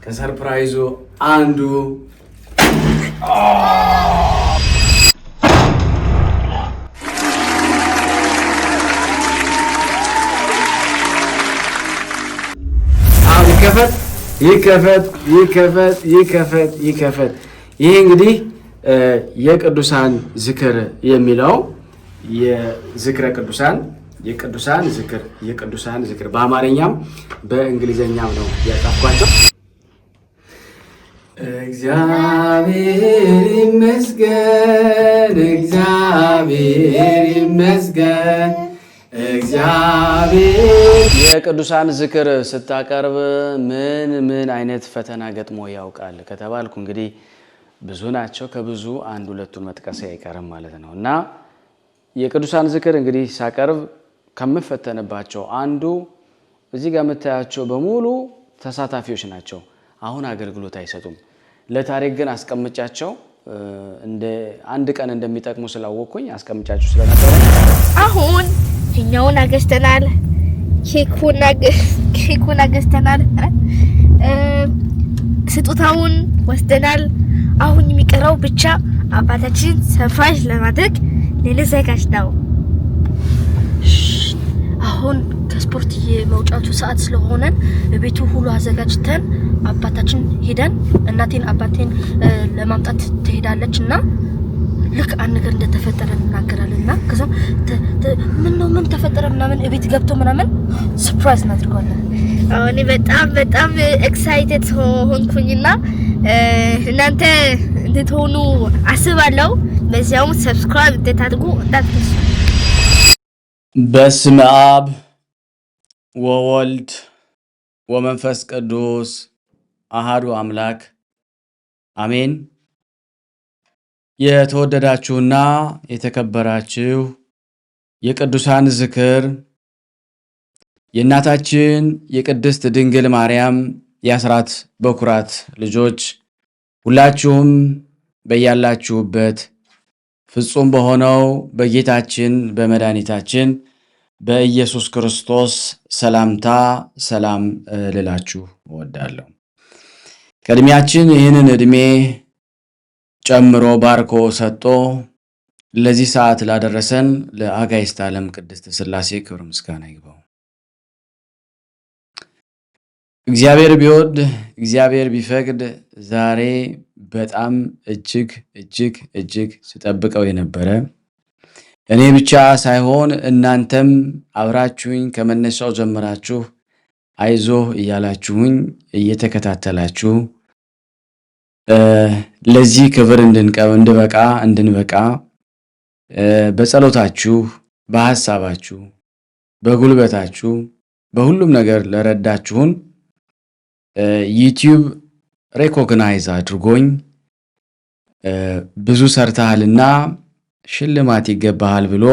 ከሰርፕራይዙ አንዱ ይከፈት። ይሄ እንግዲህ የቅዱሳን ዝክር የሚለው የዝክረ ቅዱሳን የቅዱሳን ዝክር በአማርኛም በእንግሊዘኛም ነው ያጻፍኳቸው። እግዚአብሔር ይመስገን። የቅዱሳን ዝክር ስታቀርብ ምን አይነት ፈተና ገጥሞ ያውቃል ከተባልኩ እንግዲህ ብዙ ናቸው። ከብዙ አንድ ሁለቱን መጥቀስ አይቀርም ማለት ነው። እና የቅዱሳን ዝክር እንግዲህ ሳቀርብ ከምፈተንባቸው አንዱ እዚህ ጋር የምታያቸው በሙሉ ተሳታፊዎች ናቸው። አሁን አገልግሎት አይሰጡም። ለታሪክ ግን አስቀምጫቸው እንደ አንድ ቀን እንደሚጠቅሙ ስላወቅኩኝ አስቀምጫቸው ስለነበረ አሁን እኛውን አገዝተናል፣ ኬኩን አገዝተናል፣ ስጦታውን ወስደናል። አሁን የሚቀረው ብቻ አባታችን ሰርፕራይዝ ለማድረግ ልንዘጋጅ ነው። አሁን ከስፖርት የመውጫቱ ሰዓት ስለሆነ ቤቱ ሁሉ አዘጋጅተን አባታችን ሄደን እናቴን አባቴን ለማምጣት ትሄዳለች እና ልክ አንድ ነገር እንደተፈጠረ እናገራለንና ከዛ ምን ተፈጠረ ምናምን እቤት ገብቶ ምናምን ሰርፕራይዝ እናድርጋለን። እኔ በጣም ኤክሳይትድ ሆንኩኝና እናንተ እንድትሆኑ አስባለሁ። በዚያውም ሰብስክራይብ እንድታደርጉ እንዳትረሱ። በስመ አብ ወወልድ ወመንፈስ ቅዱስ አሃዱ አምላክ አሜን። የተወደዳችሁና የተከበራችሁ የቅዱሳን ዝክር የእናታችን የቅድስት ድንግል ማርያም የአስራት በኩራት ልጆች ሁላችሁም በያላችሁበት ፍጹም በሆነው በጌታችን በመድኃኒታችን በኢየሱስ ክርስቶስ ሰላምታ ሰላም ልላችሁ እወዳለሁ። ከእድሜያችን ይህንን እድሜ ጨምሮ ባርኮ ሰጥቶ ለዚህ ሰዓት ላደረሰን ለአጋዕዝተ ዓለም ቅድስት ሥላሴ ክብር ምስጋና ይግባው። እግዚአብሔር ቢወድ እግዚአብሔር ቢፈቅድ ዛሬ በጣም እጅግ ስጠብቀው የነበረ እኔ ብቻ ሳይሆን እናንተም አብራችሁኝ ከመነሻው ጀምራችሁ አይዞህ እያላችሁኝ እየተከታተላችሁ ለዚህ ክብር እንድንበቃ በጸሎታችሁ፣ በሐሳባችሁ፣ በጉልበታችሁ፣ በሁሉም ነገር ለረዳችሁን ዩቲዩብ ሬኮግናይዝ አድርጎኝ ብዙ ሰርተሃልና ሽልማት ይገባሃል ብሎ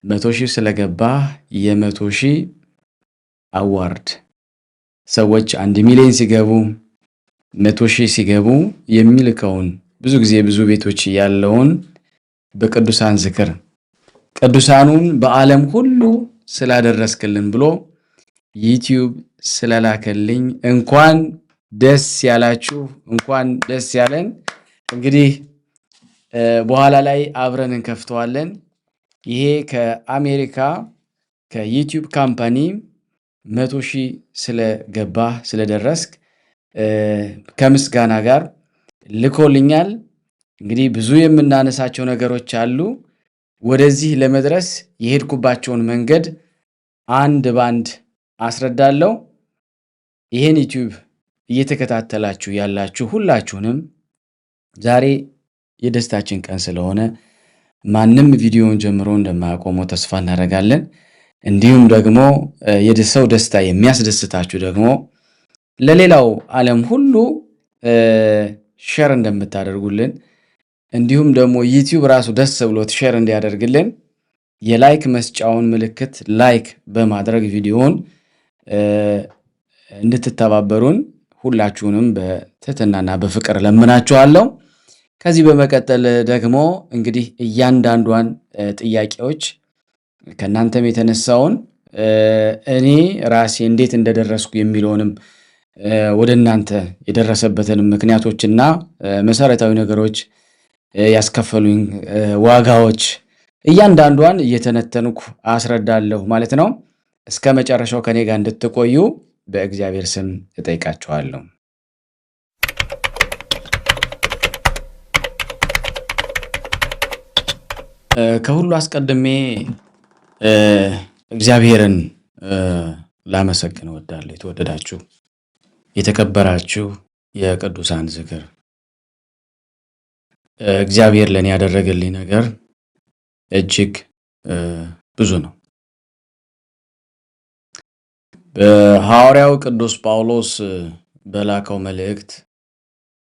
100,000 ስለገባህ የ100,000 አዋርድ ሰዎች 1 ሚሊዮን ሲገቡ 100,000 ሲገቡ የሚልከውን ብዙ ጊዜ ብዙ ቤቶች ያለውን በቅዱሳን ዝክር ቅዱሳኑን በዓለም ሁሉ ስላደረስክልን ብሎ ዩቲዩብ ስለላከልኝ እንኳን ደስ ያላችሁ፣ እንኳን ደስ ያለን። እንግዲህ በኋላ ላይ አብረን እንከፍተዋለን። ይሄ ከአሜሪካ ከዩቲዩብ ካምፓኒ 100,000 ስለገባህ ስለደረስክ ከምስጋና ጋር ልኮልኛል። እንግዲህ ብዙ የምናነሳቸው ነገሮች አሉ። ወደዚህ ለመድረስ የሄድኩባቸውን መንገድ አንድ ባንድ አስረዳለሁ። ይሄን ዩቲዩብ እየተከታተላችሁ ያላችሁ ሁላችሁንም ዛሬ የደስታችን ቀን ስለሆነ ማንም ቪዲዮውን ጀምሮ እንደማያቆመው ተስፋ እናደርጋለን። እንዲሁም ደግሞ የሰው ደስታ የሚያስደስታችሁ ደግሞ ለሌላው ዓለም ሁሉ ሼር እንደምታደርጉልን እንዲሁም ደግሞ ዩቲዩብ ራሱ ደስ ብሎት ሼር እንዲያደርግልን የላይክ መስጫውን ምልክት ላይክ በማድረግ ቪዲዮውን እንድትተባበሩን ሁላችሁንም በትህትናና በፍቅር ለምናችኋለሁ። ከዚህ በመቀጠል ደግሞ እንግዲህ እያንዳንዷን ጥያቄዎች ከናንተም የተነሳውን እኔ ራሴ እንዴት እንደደረስኩ የሚለውንም ወደ እናንተ የደረሰበትን ምክንያቶችና መሰረታዊ ነገሮች ያስከፈሉኝ ዋጋዎች እያንዳንዷን እየተነተንኩ አስረዳለሁ ማለት ነው። እስከ መጨረሻው ከኔ ጋር እንድትቆዩ በእግዚአብሔር ስም እጠይቃችኋለሁ። ከሁሉ አስቀድሜ እግዚአብሔርን ላመሰግን እወዳለሁ። የተወደዳችሁ የተከበራችሁ የቅዱሳን ዝክር እግዚአብሔር ለኔ ያደረገልኝ ነገር እጅግ ብዙ ነው። በሐዋርያው ቅዱስ ጳውሎስ በላከው መልእክት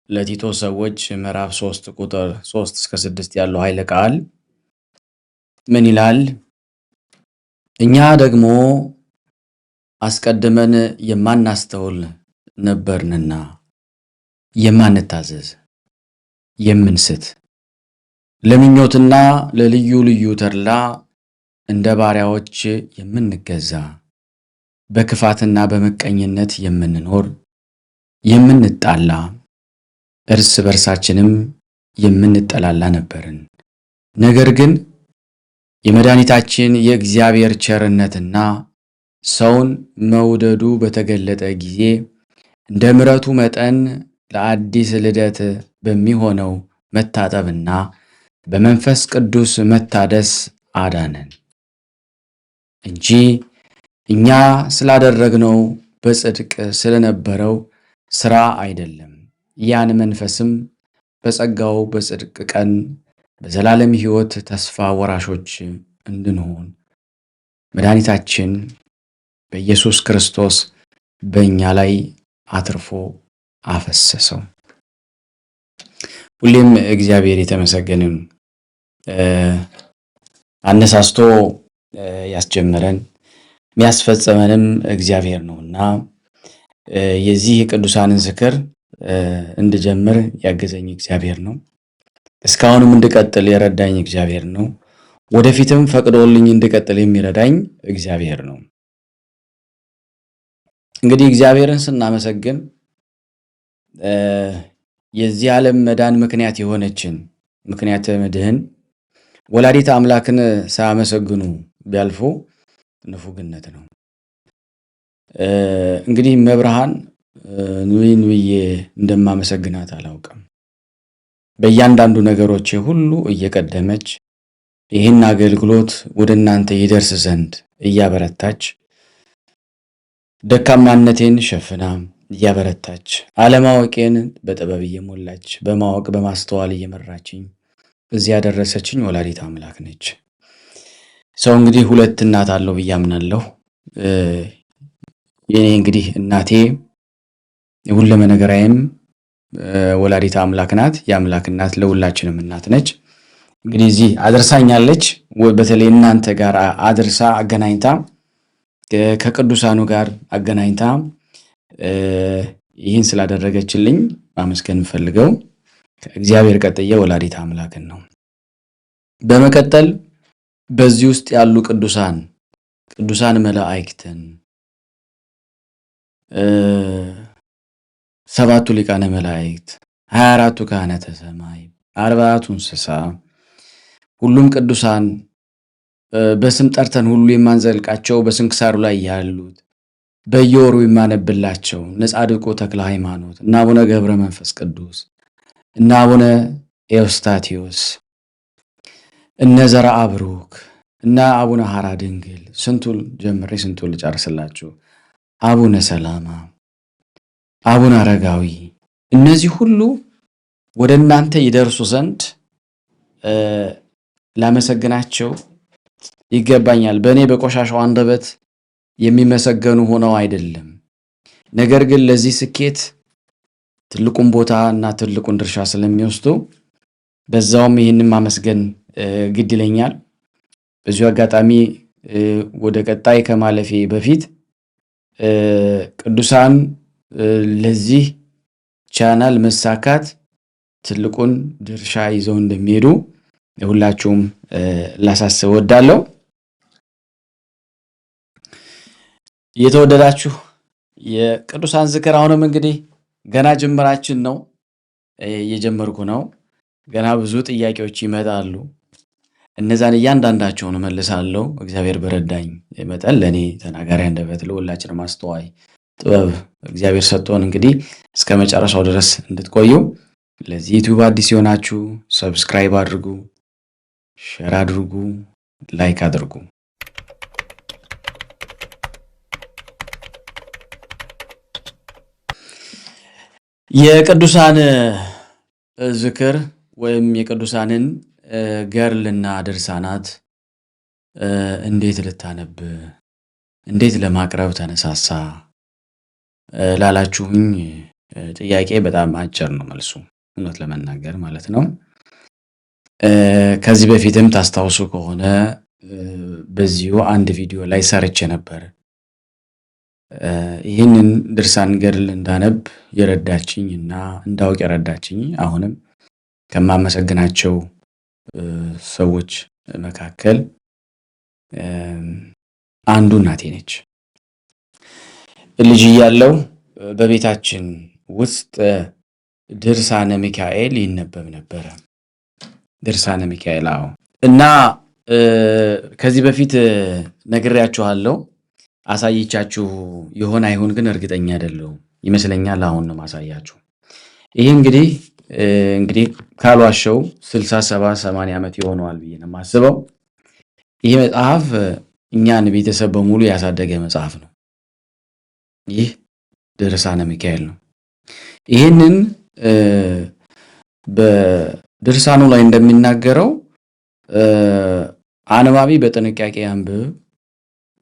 ለቲቶ ሰዎች ምዕራፍ 3 ቁጥር 3 እስከ 6 ያለው ኃይለ ቃል ምን ይላል? እኛ ደግሞ አስቀድመን የማናስተውል ነበርንና የማንታዘዝ የምንስት ለምኞትና ለልዩ ልዩ ተድላ እንደ ባሪያዎች የምንገዛ በክፋትና በመቀኝነት የምንኖር የምንጣላ እርስ በርሳችንም የምንጠላላ ነበርን። ነገር ግን የመድኃኒታችን የእግዚአብሔር ቸርነትና ሰውን መውደዱ በተገለጠ ጊዜ እንደ ምሕረቱ መጠን ለአዲስ ልደት በሚሆነው መታጠብና በመንፈስ ቅዱስ መታደስ አዳነን እንጂ እኛ ስላደረግነው በጽድቅ ስለነበረው ሥራ አይደለም። ያን መንፈስም በጸጋው በጽድቅ ቀን በዘላለም ሕይወት ተስፋ ወራሾች እንድንሆን መድኃኒታችን በኢየሱስ ክርስቶስ በእኛ ላይ አትርፎ አፈሰሰው። ሁሌም እግዚአብሔር የተመሰገነ ይሁን። አነሳስቶ ያስጀመረን የሚያስፈጽመንም እግዚአብሔር ነውና የዚህ የቅዱሳንን ዝክር እንድጀምር ያገዘኝ እግዚአብሔር ነው። እስካሁንም እንድቀጥል የረዳኝ እግዚአብሔር ነው። ወደፊትም ፈቅዶልኝ እንድቀጥል የሚረዳኝ እግዚአብሔር ነው። እንግዲህ እግዚአብሔርን ስናመሰግን የዚህ ዓለም መዳን ምክንያት የሆነችን ምክንያተ መድህን ወላዲተ አምላክን ሳያመሰግኑ ቢያልፉ ንፉግነት ነው። እንግዲህ መብርሃን ኑይን ብዬ እንደማመሰግናት አላውቅም። በእያንዳንዱ ነገሮቼ ሁሉ እየቀደመች ይህን አገልግሎት ወደ እናንተ ይደርስ ዘንድ እያበረታች ደካማነቴን ሸፍና እያበረታች አለማወቄን በጥበብ እየሞላች በማወቅ በማስተዋል እየመራችኝ እዚህ ያደረሰችኝ ወላዲተ አምላክ ነች። ሰው እንግዲህ ሁለት እናት አለው ብዬ አምናለሁ። የኔ እንግዲህ እናቴ ሁሉም ነገራዬም ወላዲተ አምላክ ናት። የአምላክ እናት ለሁላችንም እናት ነች። እንግዲህ እዚህ አድርሳኛለች። በተለይ እናንተ ጋር አድርሳ አገናኝታ ከቅዱሳኑ ጋር አገናኝታ ይህን ስላደረገችልኝ ማመስገን ፈልገው ከእግዚአብሔር ቀጥዬ ወላዲተ አምላክን ነው። በመቀጠል በዚህ ውስጥ ያሉ ቅዱሳን መላእክትን 7ቱ ሊቃነ መላእክት 24ቱ ካህናተ ሰማይ 40ቱ እንስሳ ሁሉም ቅዱሳን በስም ጠርተን ሁሉ የማንዘልቃቸው በስንክሳሩ ላይ ያሉት በየወሩ የማነብላቸው እነ ጻድቁ ተክለ ሃይማኖት እና አቡነ ገብረ መንፈስ ቅዱስ እና አቡነ ኤዎስታቴዎስ እነ ዘርአ ብሩክ እና አቡነ ሐራ ድንግል ስንቱን ጀምሬ ስንቱን ልጨርስላችሁ፣ አቡነ ሰላማ፣ አቡነ አረጋዊ እነዚህ ሁሉ ወደ እናንተ ይደርሱ ዘንድ ላመሰግናቸው ይገባኛል። በእኔ በቆሻሻው አንደበት የሚመሰገኑ ሆነው አይደለም። ነገር ግን ለዚህ ስኬት ትልቁን ቦታ እና ትልቁን ድርሻ ስለሚወስዱ በዛውም ይህንን ማመስገን ግድ ይለኛል። በዚሁ አጋጣሚ ወደ ቀጣይ ከማለፌ በፊት ቅዱሳን ለዚህ ቻናል መሳካት ትልቁን ድርሻ ይዘው እንደሚሄዱ ለሁላችሁም ላሳስብ እወዳለሁ። የተወደዳችሁ የቅዱሳን ዝክር አሁንም እንግዲህ ገና ጅምራችን ነው፣ እየጀመርኩ ነው። ገና ብዙ ጥያቄዎች ይመጣሉ። እነዛን እያንዳንዳቸውን እመልሳለሁ። እግዚአብሔር በረዳኝ መጠን ለእኔ ተናጋሪ አንደበት ለሁላችንም አስተዋይ ጥበብ እግዚአብሔር ሰጥቶን እንግዲህ እስከ መጨረሻው ድረስ እንድትቆዩ። ለዚህ ዩቲዩብ አዲስ የሆናችሁ ሰብስክራይብ አድርጉ፣ ሼር አድርጉ፣ ላይክ አድርጉ። የቅዱሳን ዝክር ወይም የቅዱሳንን ገርልና ድርሳናት እንዴት ልታነብ እንዴት ለማቅረብ ተነሳሳ ላላችሁኝ ጥያቄ በጣም አጭር ነው መልሱ፣ እውነት ለመናገር ማለት ነው። ከዚህ በፊትም ታስታውሱ ከሆነ በዚሁ አንድ ቪዲዮ ላይ ሰርቼ ነበር። ይህንን ድርሳን ገድል እንዳነብ የረዳችኝ እና እንዳውቅ የረዳችኝ አሁንም ከማመሰግናቸው ሰዎች መካከል አንዱ እናቴ ነች። ልጅ እያለሁ በቤታችን ውስጥ ድርሳነ ሚካኤል ይነበብ ነበረ። ድርሳነ ሚካኤል እና ከዚህ በፊት ነግሬያችኋለሁ፣ አሳይቻችሁ ይሆን አይሆን ግን እርግጠኛ አይደለሁም። ይመስለኛል አሁን ነው ማሳያችሁ። ይህ እንግዲህ ካልዋሸው 67-80 ዓመት ይሆነዋል ብዬ ነው የማስበው። ይህ መጽሐፍ እኛን ቤተሰብ በሙሉ ያሳደገ መጽሐፍ ነው። ይህ ድርሳነ ሚካኤል ነው። ይህንን በድርሳኑ ላይ እንደሚናገረው አንባቢ በጥንቃቄ አንብብ፣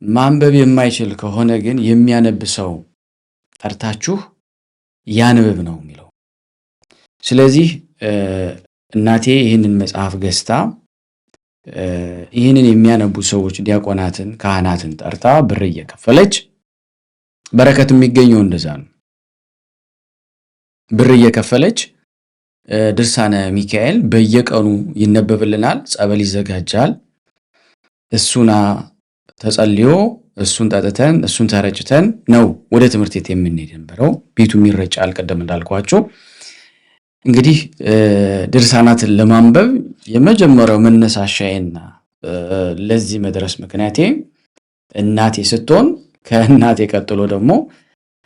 ማንበብ የማይችል ከሆነ ግን የሚያነብ ሰው ጠርታችሁ ያንብብ ነው የሚለው። ስለዚህ እናቴ ይህንን መጽሐፍ ገዝታ ይህንን የሚያነቡ ሰዎች ዲያቆናትን፣ ካህናትን ጠርታ ብር እየከፈለች፣ በረከት የሚገኘው እንደዛ ነው። ብር እየከፈለች ድርሳነ ሚካኤል በየቀኑ ይነበብልናል። ጸበል ይዘጋጃል። እሱና ተጸልዮ እሱን ጠጥተን እሱን ተረጭተን ነው ወደ ትምህርት ቤት የምንሄድ ነበረው። ቤቱ ይረጫል። ቀደም እንዳልኳቸው እንግዲህ ድርሳናትን ለማንበብ የመጀመሪያው መነሳሻዬና ለዚህ መድረስ ምክንያቴ እናቴ ስትሆን ከእናቴ ቀጥሎ ደግሞ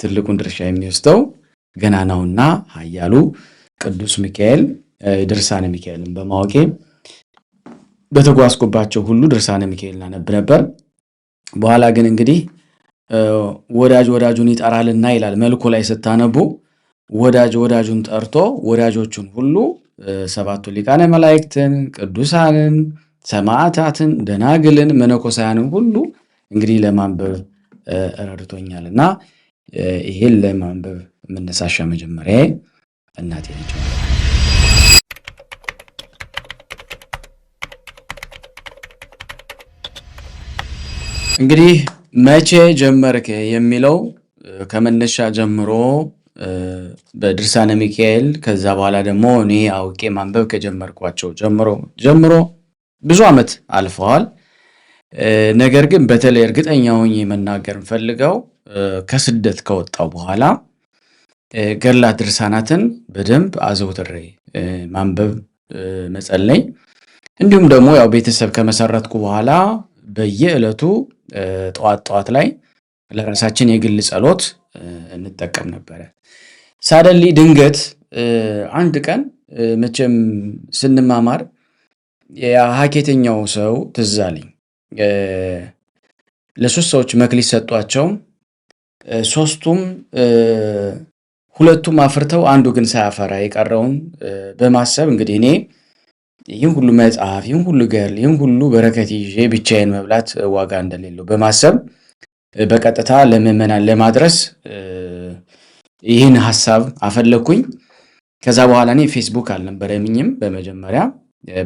ትልቁን ድርሻ የሚወስደው ገናናውና ኃያሉ ቅዱስ ሚካኤል ድርሳነ ሚካኤልን በማወቄ በተጓዝኩባቸው ሁሉ ድርሳነ ሚካኤልን አነብ ነበር። በኋላ ግን እንግዲህ ወዳጅ ወዳጁን ይጠራልና ይላል መልኩ ላይ ስታነቡ፣ ወዳጅ ወዳጁን ጠርቶ ወዳጆቹን ሁሉ ሰባቱ ሊቃነ መላእክትን፣ ቅዱሳንን፣ ሰማዕታትን፣ ደናግልን፣ መነኮሳያንን ሁሉ እንግዲህ ለማንበብ ረድቶኛልና ይሄን ለማንበብ መነሳሻ መጀመሪያ እናቴ ነች። እንግዲህ መቼ ጀመርክ የሚለው ከመነሻ ጀምሮ በድርሳነ ሚካኤል ከዛ በኋላ ደግሞ እኔ አውቄ ማንበብ ከጀመርኳቸው ጀምሮ ብዙ ዓመት አልፈዋል። ነገር ግን በተለይ እርግጠኛ ሆኜ መናገር ፈልገው ከስደት ከወጣው በኋላ ገድላት ድርሳናትን በደንብ አዘውትሬ ማንበብ መጸለይ፣ እንዲሁም ደግሞ ያው ቤተሰብ ከመሰረትኩ በኋላ በየዕለቱ ጠዋት ላይ ለራሳችን የግል ጸሎት እንጠቀም ነበረ። ሳደሊ ድንገት አንድ ቀን መቼም ስንማማር የሀኬተኛው ሰው ትዝ አለኝ። ለሶስት ሰዎች መክሊት ሰጧቸው። ሶስቱም ሁለቱም አፍርተው አንዱ ግን ሳያፈራ የቀረውን በማሰብ እንግዲህ እኔ ይህን ሁሉ መጽሐፍ፣ ይህን ሁሉ ገድል፣ ይህን ሁሉ በረከት ይዤ ብቻዬን መብላት ዋጋ እንደሌለው በማሰብ በቀጥታ ለምዕመናን ለማድረስ ይህን ሀሳብ አፈለኩኝ። ከዛ በኋላ እኔ ፌስቡክ አልነበረኝም። በመጀመሪያ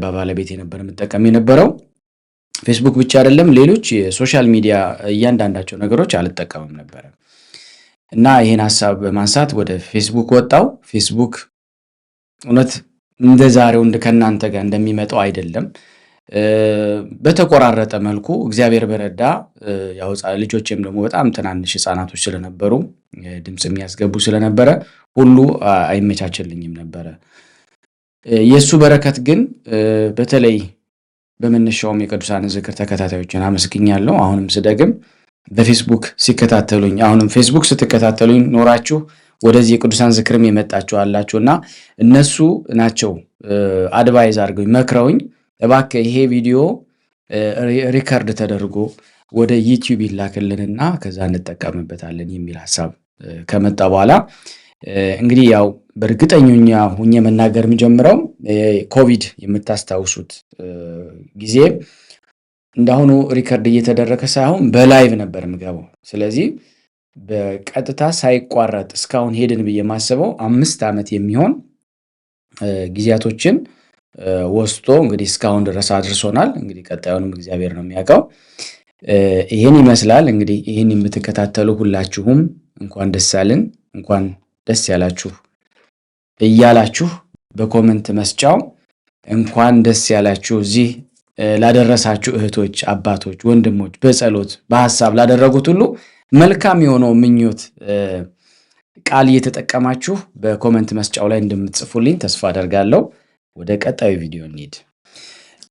በባለቤቴ ነበር የምጠቀም የነበረው። ፌስቡክ ብቻ አይደለም ሌሎች የሶሻል ሚዲያ እያንዳንዳቸው ነገሮች አልጠቀምም ነበረ እና ይህን ሀሳብ በማንሳት ወደ ፌስቡክ ወጣው። ፌስቡክ እውነት እንደ ዛሬው ከእናንተ ጋር እንደሚመጣው አይደለም። በተቆራረጠ መልኩ እግዚአብሔር በረዳ ያው ልጆችም ደግሞ በጣም ትናንሽ ህፃናቶች ስለነበሩ ድምጽ የሚያስገቡ ስለነበረ ሁሉ አይመቻችልኝም ነበረ። የሱ በረከት ግን በተለይ በመነሻውም የቅዱሳን ዝክር ተከታታዮችን አመስግኛለሁ። አሁንም ስደግም በፌስቡክ ሲከታተሉኝ አሁንም ፌስቡክ ስትከታተሉኝ ኖራችሁ ወደዚህ የቅዱሳን ዝክርም የመጣችሁ አላችሁና እነሱ ናቸው አድቫይዝ አድርገውኝ መክረውኝ እባክህ ይሄ ቪዲዮ ሪከርድ ተደርጎ ወደ ዩቲዩብ ይላክልንና ከዛ እንጠቀምበታለን የሚል ሐሳብ ከመጣ በኋላ እንግዲህ ያው በእርግጠኛ ሆኜ መናገር የምጀምረው ኮቪድ የምታስታውሱት ጊዜ እንዳሁኑ ሪከርድ እየተደረገ ሳይሆን በላይቭ ነበር የምገባው። ስለዚህ በቀጥታ ሳይቋረጥ እስካሁን ሄድን ብዬ ማስበው 5 ዓመት የሚሆን ጊዜያቶችን ወስዶ እንግዲህ እስካሁን ድረስ አድርሶናል። እንግዲህ ቀጣዩንም እግዚአብሔር ነው የሚያውቀው። ይሄን ይመስላል። እንግዲህ ይሄን የምትከታተሉ ሁላችሁም እንኳን ደስ ያለን እንኳን ደስ ያላችሁ እያላችሁ በኮሜንት መስጫው እንኳን ደስ ያላችሁ እዚህ ላደረሳችሁ እህቶች፣ አባቶች፣ ወንድሞች በጸሎት በሐሳብ ላደረጉት ሁሉ መልካም የሆነው ምኞት ቃል እየተጠቀማችሁ በኮሜንት መስጫው ላይ እንደምትጽፉልኝ ተስፋ አደርጋለሁ። ወደ ቀጣዩ ቪዲዮ እንሂድ።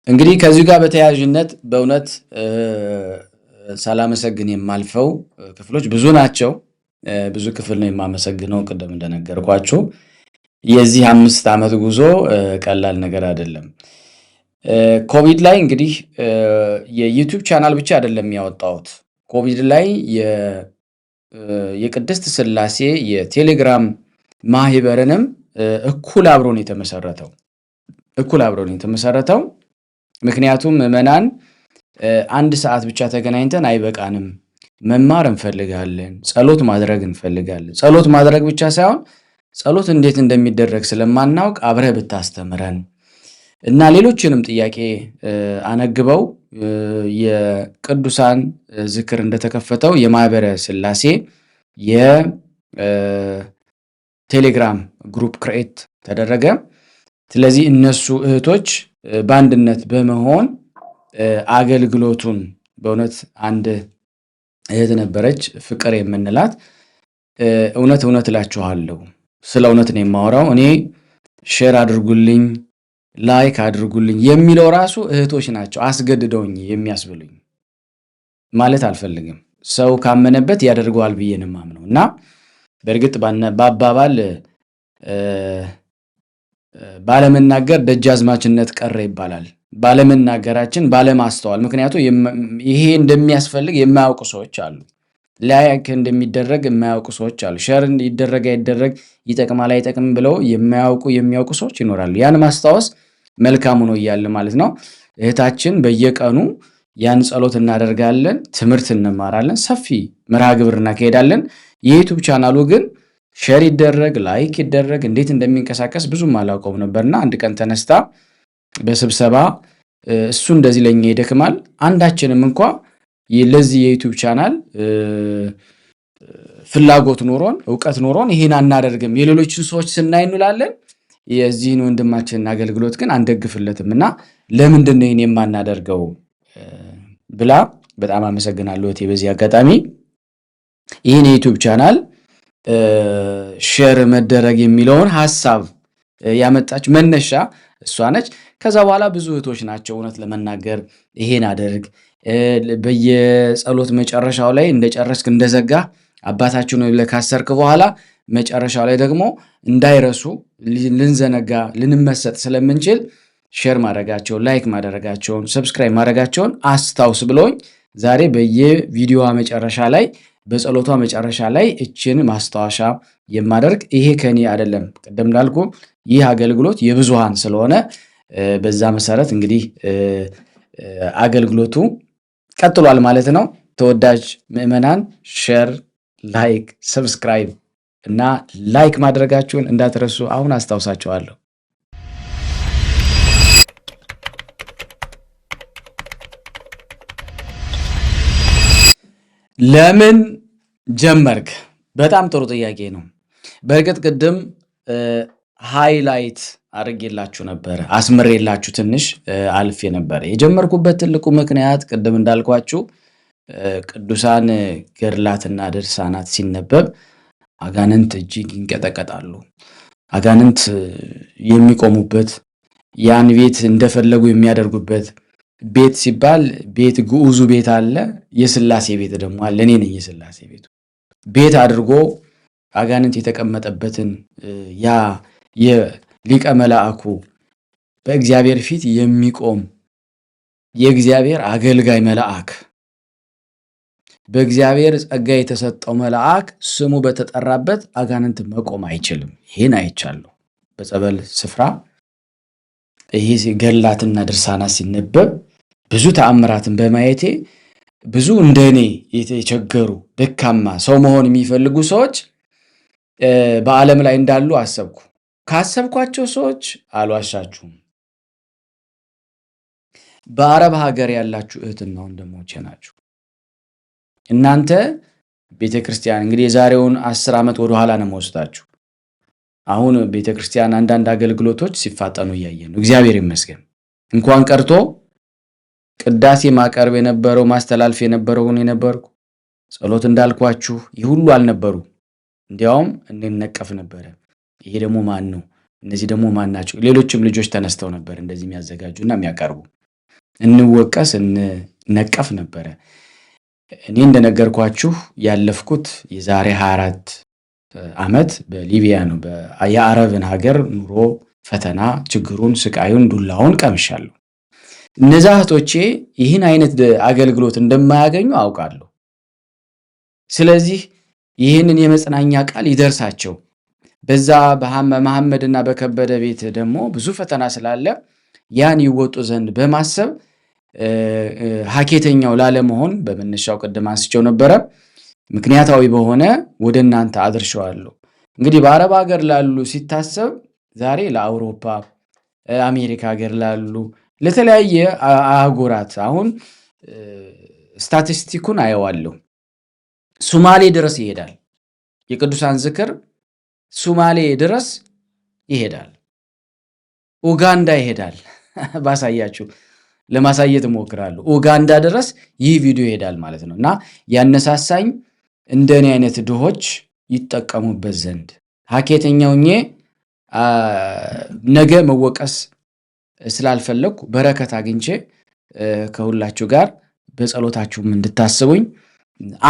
እንግዲህ ከዚህ ጋር በተያያዥነት በእውነት ሳላመሰግን የማልፈው ክፍሎች ብዙ ናቸው። ብዙ ክፍል ነው የማመሰግነው። ቅድም እንደነገርኳችሁ የዚህ 5 ዓመት ጉዞ ቀላል ነገር አይደለም። ኮቪድ ላይ እንግዲህ የዩቲዩብ ቻናል ብቻ አይደለም ያወጣሁት። ኮቪድ ላይ የቅድስት ሥላሴ የቴሌግራም ማህበርንም እኩል አብሮን የተመሰረተው ምክንያቱም ምዕመናን 1 ሰዓት ብቻ ተገናኝተን አይበቃንም፣ መማር እንፈልጋለን፣ ጸሎት ማድረግ እንፈልጋለን። ጸሎት ማድረግ ብቻ ሳይሆን ጸሎት እንዴት እንደሚደረግ ስለማናውቅ አብረህ ብታስተምረን እና ሌሎችንም ጥያቄ አነግበው የቅዱሳን ዝክር እንደተከፈተው የማህበረ ሥላሴ የቴሌግራም ግሩፕ ክሬት ተደረገ። ስለዚህ እነሱ እህቶች በአንድነት በመሆን አገልግሎቱን በእውነት አንድ እህት ነበረች ፍቅር የምንላት እውነት እላችኋለሁ ስለ እውነት ነው የማወራው። እኔ ሼር አድርጉልኝ ላይክ አድርጉልኝ የሚለው ራሱ እህቶች ናቸው አስገድደውኝ የሚያስብሉኝ። ማለት አልፈልግም፣ ሰው ካመነበት ያደርገዋል ብዬ ነው የማምነው። እና በእርግጥ በአባባል ባለመናገር ደጃዝማችነት ቀረ ይባላል። ባለመናገራችን ባለማስተዋል፣ ምክንያቱም ይሄ እንደሚያስፈልግ የማያውቁ ሰዎች አሉ። ላይክ እንደሚደረግ የማያውቁ ሰዎች አሉ። ሼር ይደረግ አይደረግ ይጠቅማል አይጠቅም ብለው የሚያውቁ ሰዎች ይኖራሉ። ያን ማስታወስ መልካም ነው እያለ ማለት ነው። እህታችን በየቀኑ ያን ጸሎት እናደርጋለን፣ ትምህርት እንማራለን፣ ሰፊ መርሃ ግብር እናካሄዳለን። የዩቲዩብ ቻናሉ ግን ሼር ይደረግ ላይክ ይደረግ እንዴት እንደሚንቀሳቀስ ብዙም አላውቀውም ነበርና አንድ ቀን ተነስታ በስብሰባ እሱ እንደዚህ ለኛ ይደክማል፣ አንዳችንም እንኳ ለዚህ የዩቲዩብ ቻናል ፍላጎት ኖሮን ዕውቀት ኖሮን ይሄን አናደርግም፣ የሌሎችን ሰዎች ስናይ እንላለን፣ የዚህን ወንድማችንን አገልግሎት ግን አንደግፍለትምና ለምንድን ነው ይሄን የማናደርገው ብላ በጣም አመሰግናለሁ እቴ። በዚህ አጋጣሚ ይሄን የዩቲዩብ ቻናል ሼር መደረግ የሚለውን ሐሳብ ያመጣች መነሻ እሷ ነች። ከዛ በኋላ ብዙ እህቶች ናቸው እውነት ለመናገር ይሄን አደርግ በየጸሎት መጨረሻው ላይ እንደጨረስክ እንደዘጋ አባታችሁ ነው ብለህ ካሰርክ በኋላ መጨረሻው ላይ ደግሞ እንዳይረሱ ልንዘነጋ ልንመሰጥ ስለምንችል ሼር ማድረጋቸውን ላይክ ማድረጋቸውን ሰብስክራይብ ማድረጋቸውን አስታውስ ብሎኝ ዛሬ በየቪዲዮዋ መጨረሻ ላይ በጸሎቷ መጨረሻ ላይ እችን ማስታወሻ የማደርግ ይሄ ከኔ አይደለም። ቀደም እንዳልኩ ይህ አገልግሎት የብዙሃን ስለሆነ በዛ መሰረት እንግዲህ አገልግሎቱ ቀጥሏል ማለት ነው። ተወዳጅ ምዕመናን ሼር ላይክ ሰብስክራይብ እና ላይክ ማድረጋችሁን እንዳትረሱ አሁን አስታውሳችኋለሁ። ለምን ጀመርክ? በጣም ጥሩ ጥያቄ ነው። በእርግጥ ቅድም ሃይላይት አድርጌላችሁ ነበር አስመሬላችሁ ትንሽ አልፌ ነበር። የጀመርኩበት ትልቁ ምክንያት ቅድም እንዳልኳችሁ ቅዱሳን ገድላትና ድርሳናት ሲነበብ አጋንንት እጅግ ይንቀጠቀጣሉ። አጋንንት የሚቆሙበት ያን ቤት እንደፈለጉ የሚያደርጉበት ቤት ሲባል ቤት ግዑዙ ቤት አለ፣ የሥላሴ ቤት ደግሞ አለ። እኔ ነኝ የሥላሴ ቤቱ ቤት አድርጎ አጋንንት የተቀመጠበትን ያ የሊቀ መላእኩ በእግዚአብሔር ፊት የሚቆም የእግዚአብሔር አገልጋይ መልአክ በእግዚአብሔር ጸጋ የተሰጠው መልአክ ስሙ በተጠራበት አጋንንት መቆም አይችልም። ይሄን አይቻለሁ በጸበል ስፍራ። ይሄ ገድላትና ድርሳናት ሲነበብ ብዙ ተአምራትን በማየቴ ብዙ እንደኔ የተቸገሩ ደካማ ሰው መሆን የሚፈልጉ ሰዎች በዓለም ላይ እንዳሉ አሰብኩ። ካሰብኳቸው ሰዎች አልዋሻችሁም፣ በአረብ ሀገር ያላችሁ እህትና ወንድሞቼ ናችሁ። እናንተ ቤተክርስቲያን እንግዲህ የዛሬውን 10 ዓመት ወደ ኋላ ነው የምወስዳችሁ። አሁን ቤተክርስቲያን አንዳንድ አገልግሎቶች ሲፋጠኑ እያየን ነው። እግዚአብሔር ይመስገን። እንኳን ቀርቶ ቅዳሴ ማቀርብ የነበረው ማስተላለፍ የነበረው የነበርኩ ጸሎት እንዳልኳችሁ ይህ ሁሉ አልነበሩ። እንዲያውም እንነቀፍ ነበር። ይሄ ደግሞ ማን ነው? እነዚህ ደግሞ ማን ናቸው? ሌሎችም ልጆች ተነስተው ነበር እንደዚህ የሚያዘጋጁና የሚያቀርቡ። እንወቀስ እንነቀፍ ነበር። እኔ እንደነገርኳችሁ ያለፍኩት የዛሬ 24 ዓመት በሊቢያ ነው። የአረብን ሀገር ኑሮ ፈተና፣ ችግሩን፣ ስቃዩን፣ ዱላውን ቀምሻለሁ። እነዛ እህቶቼ ይህን አይነት አገልግሎት እንደማያገኙ አውቃለሁ። ስለዚህ ይህንን የመጽናኛ ቃል ይደርሳቸው። በዛ በመሐመድና በከበደ ቤት ደግሞ ብዙ ፈተና ስላለ ያን ይወጡ ዘንድ በማሰብ ሀኬተኛው ላለመሆን በመነሻው ቅድም አንስቼው ነበረ። ምክንያታዊ በሆነ ወደ እናንተ አድርሸዋለሁ። እንግዲህ በአረብ ሀገር ላሉ ሲታሰብ ዛሬ ለአውሮፓ አሜሪካ ሀገር ላሉ ለተለያየ አህጉራት አሁን ስታቲስቲኩን አየዋለሁ። ሶማሌ ድረስ ይሄዳል። የቅዱሳን ዝክር ሶማሌ ድረስ ይሄዳል። ኡጋንዳ ይሄዳል። ባሳያችሁ ለማሳየት እሞክራለሁ። ኡጋንዳ ድረስ ይህ ቪዲዮ ይሄዳል ማለት ነው። እና ያነሳሳኝ እንደኔ አይነት ድሆች ይጠቀሙበት ዘንድ ሀኬተኛውኜ ነገ መወቀስ ስላልፈለኩ በረከት አግኝቼ ከሁላችሁ ጋር በጸሎታችሁም እንድታስቡኝ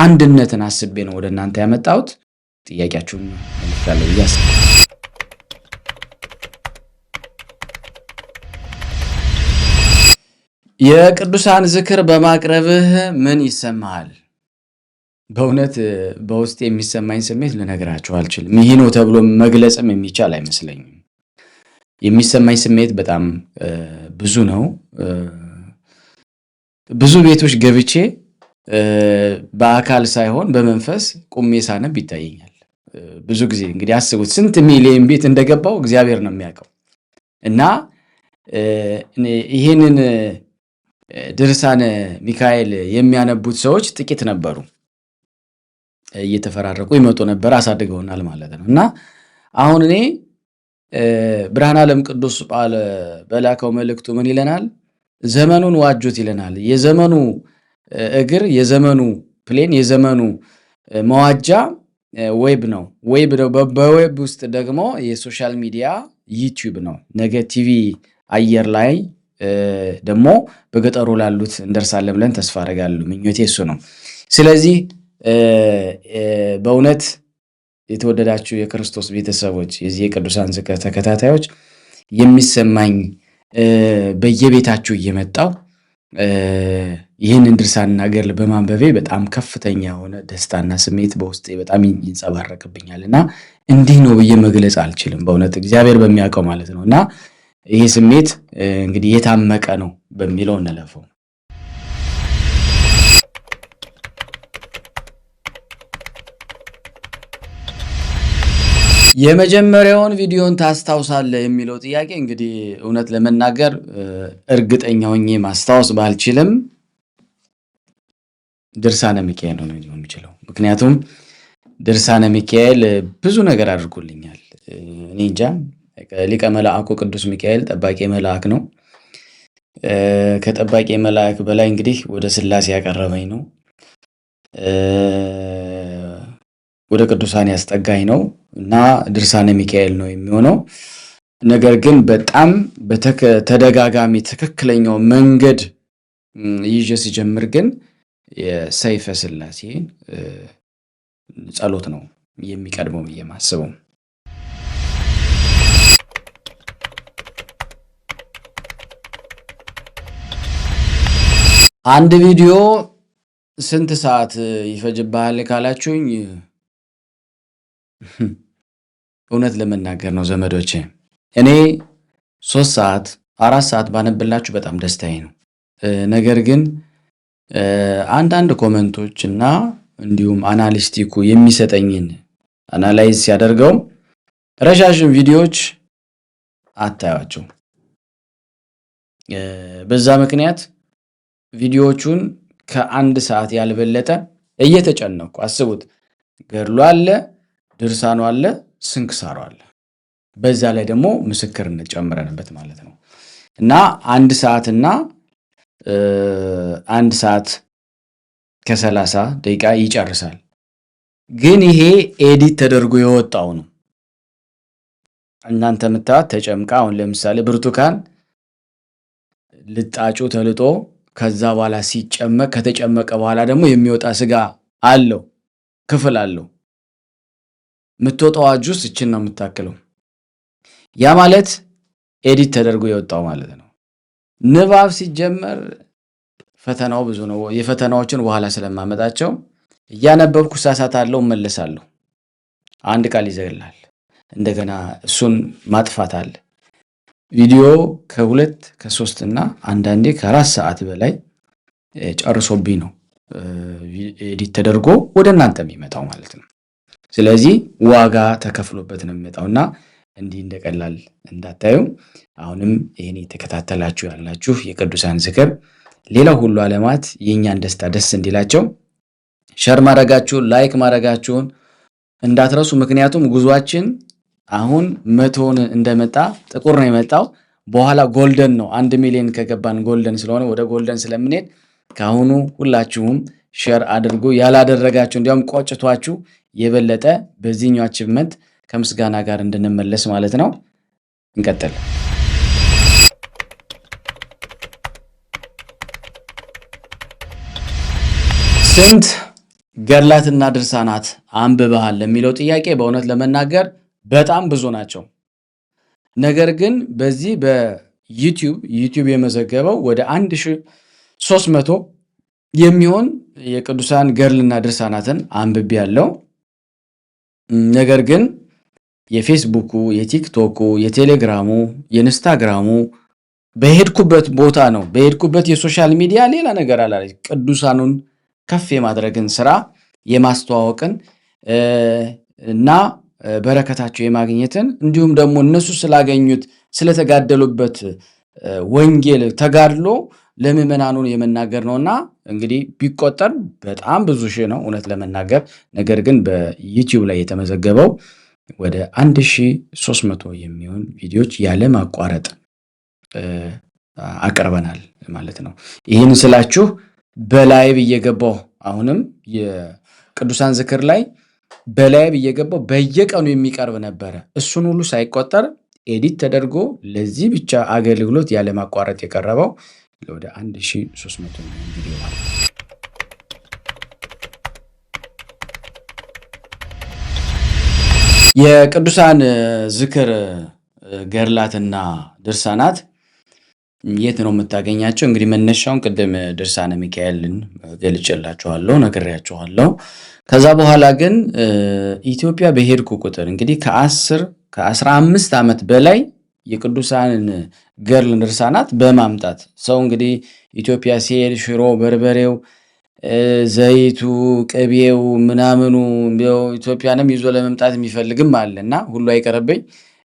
አንድነትን አስቤ ነው ወደ እናንተ ያመጣሁት። ጥያቄያችሁን መልካለሁ ይያስ የቅዱሳን ዝክር በማቅረብህ ምን ይሰማሃል? በእውነት በውስጥ የሚሰማኝ ስሜት ልነግራችሁ አልችልም። ይሄ ነው ተብሎ መግለጽም የሚቻል አይመስለኝም። የሚሰማኝ ስሜት በጣም ብዙ ነው። ብዙ ቤቶች ገብቼ በአካል ሳይሆን በመንፈስ ቁሜ ሳነብ ይታየኛል። ብዙ ጊዜ እንግዲህ አስቡት ስንት ሚሊዮን ቤት እንደገባው እግዚአብሔር ነው የሚያውቀው። እና ይሄንን ድርሳነ ሚካኤል የሚያነቡት ሰዎች ጥቂት ነበሩ። እየተፈራረቁ ይመጡ ነበር፣ አሳድገውናል ማለት ነው። እና አሁን እኔ ብርሃነ ዓለም ቅዱስ በላከው መልእክቱ ምን ይለናል? ዘመኑን ዋጁት ይለናል። የዘመኑ እግር፣ የዘመኑ ፕሌን፣ የዘመኑ መዋጃ ዌብ ነው። በዌብ ውስጥ ደግሞ የሶሻል ሚዲያ ዩቲዩብ ነው። ነገ ቲቪ አየር ላይ ደግሞ በገጠሩ ላሉት እንደርሳለን ብለን ተስፋ አደርጋለሁ። ምኞቴ እሱ ነው። ስለዚህ በእውነት የተወደዳችሁ የክርስቶስ ቤተሰቦች የዚህ የቅዱሳን ዝክር ተከታታዮች የሚሰማኝ በየቤታችሁ እየመጣው ይህንን ድርሳንና ገድል በማንበቤ በጣም ከፍተኛ የሆነ ደስታና ስሜት በውስጤ በጣም ይንጸባረቅብኛልና እንዲህ ነው ብዬ መግለጽ አልችልም። በእውነት እግዚአብሔር በሚያውቀው ማለት ነው። እና ይሄ ስሜት እንግዲህ የታመቀ ነው በሚለው እንለፈው። የመጀመሪያውን ቪዲዮን ታስታውሳለህ የሚለው ጥያቄ እንግዲህ እውነት ለመናገር እርግጠኛ ሆኜ ማስታወስ ባልችልም ድርሳነ ሚካኤል ነው የሚችለው። ምክንያቱም ድርሳነ ሚካኤል ብዙ ነገር አድርጎልኛል። እኔ እንጃ ሊቀ መላእኩ ቅዱስ ሚካኤል ጠባቂ መልአክ ነው። ከጠባቂ መልአክ በላይ እንግዲህ ወደ ሥላሴ ያቀረበኝ ነው። ወደ ቅዱሳን ያስጠጋኝ ነው እና ድርሳነ ሚካኤል ነው የሚሆነው። ነገር ግን በጣም በተደጋጋሚ ትክክለኛው መንገድ ይዤ ሲጀምር ግን የሰይፈ ሥላሴን ጸሎት ነው የሚቀድመው ብዬ ማስበው። አንድ ቪዲዮ ስንት ሰዓት ይፈጅብሃል ካላችሁኝ እውነት ለመናገር ነው ዘመዶቼ፣ እኔ 3 ሰዓት 4 ሰዓት ባነብላችሁ በጣም ደስታዬ ነው። ነገር ግን አንዳንድ ኮመንቶች እና እንዲሁም አናሊስቲኩ የሚሰጠኝን አናላይዝ ሲያደርገው ረዣዥም ቪዲዮዎች አታያቸው። በዛ ምክንያት ቪዲዮዎቹን ከ1 ሰዓት ያልበለጠ እየተጨነቁ አስቡት። ገድሉ አለ፣ ድርሳኑ አለ፣ ስንክሳሩ አለ። በዛ ላይ ደግሞ ምስክርነት ጨምረንበት ማለት ነው እና 1 ሰዓት እና 1 ሰዓት ከ30 ደቂቃ ይጨርሳል። ግን ይሄ ኤዲት ተደርጎ የወጣው ነው። እናንተ የምታዩት ተጨምቃ፣ አሁን ለምሳሌ ብርቱካን ልጣጩ ተልጦ ከዛ በኋላ ሲጨመቅ፣ ከተጨመቀ በኋላ ደግሞ የሚወጣ ስጋ አለው፣ ክፍል አለው። የምትወጣው ጁስ እችን ነው የምታክለው። ያ ማለት ኤዲት ተደርጎ የወጣው ማለት ነው። ንባብ ሲጀመር ፈተናው ብዙ ነው። የፈተናዎችን በኋላ ስለማመጣቸው እያነበብኩ ሳሳታለሁ፣ እመለሳለሁ። አንድ ቃል ይዘግላል፣ እንደገና እሱን ማጥፋት አለ። ቪዲዮ ከ2 ከ3 እና አንዳንዴ ከ4 ሰዓት በላይ ጨርሶብኝ ነው ኤዲት ተደርጎ ወደ እናንተ የሚመጣው ማለት ነው። ስለዚህ ዋጋ ተከፍሎበት ነው የሚመጣውና እንዲህ እንደቀላል እንዳታዩ። አሁንም ይሄን የተከታተላችሁ ያላችሁ የቅዱሳን ዝክር ሌላው ሁሉ ዓለማት የኛን ደስታ ደስ እንዲላቸው ሸር ማድረጋችሁን ላይክ ማድረጋችሁን እንዳትረሱ። ምክንያቱም ጉዟችን አሁን 100ን እንደመጣ ጥቁር ነው የመጣው፣ በኋላ ጎልደን ነው። 1 ሚሊዮን ከገባን ጎልደን ስለሆነ ወደ ጎልደን ስለምንሄድ ካሁኑ ሁላችሁም ሼር አድርጉ። ያላደረጋችሁ እንዲያውም ቆጭቷችሁ የበለጠ በዚህኛው አቺቭመንት ከምስጋና ጋር እንድንመለስ ማለት ነው። እንቀጥል። ስንት ገድላትና ድርሳናት አንብበሃል ለሚለው ጥያቄ በእውነት ለመናገር በጣም ብዙ ናቸው። ነገር ግን በዚህ በዩቲዩብ የመዘገበው ወደ 1300 የሚሆን የቅዱሳን ገድልና ድርሳናትን አንብቤ ያለው። ነገር ግን የፌስቡኩ፣ የቲክቶኩ፣ የቴሌግራሙ፣ የኢንስታግራሙ በሄድኩበት ቦታ ነው። በሄድኩበት የሶሻል ሚዲያ ሌላ ነገር አላለ። ቅዱሳኑን ከፍ የማድረግን ስራ የማስተዋወቅን እና በረከታቸው የማግኘትን እንዲሁም ደግሞ እነሱ ስላገኙት ስለተጋደሉበት ወንጌል ተጋድሎ ለምዕመናኑን የመናገር ነውና እንግዲህ ቢቆጠር በጣም ብዙ ሺህ ነው እውነት ለመናገር። ነገር ግን በዩቲዩብ ላይ የተመዘገበው ወደ 1300 የሚሆን ቪዲዮዎች ያለ ማቋረጥ አቀርበናል ማለት ነው። ይህን ስላችሁ በላይቭ እየገባው አሁንም የቅዱሳን ዝክር ላይ በላይቭ እየገባው በየቀኑ የሚቀርብ ነበረ። እሱን ሁሉ ሳይቆጠር ኤዲት ተደርጎ ለዚህ ብቻ አገልግሎት ያለ ማቋረጥ የቀረበው ወደ 1300 ቪዲዮ ማለት ነው። የቅዱሳን ዝክር ገድላትና ድርሳናት የት ነው የምታገኛቸው? እንግዲህ መነሻውን ቅድም ድርሳነ ሚካኤልን ገልጬላችኋለሁ፣ ነግሬያችኋለሁ። ከዛ በኋላ ግን ኢትዮጵያ በሄድኩ ቁጥር እንግዲህ ከ15 ዓመት በላይ የቅዱሳንን ገድል ድርሳናት በማምጣት ሰው እንግዲህ ኢትዮጵያ ሲሄድ ሽሮ በርበሬው፣ ዘይቱ፣ ቅቤው ምናምኑ ኢትዮጵያንም ይዞ ለመምጣት የሚፈልግም አለና ሁሉ አይቀርብኝ።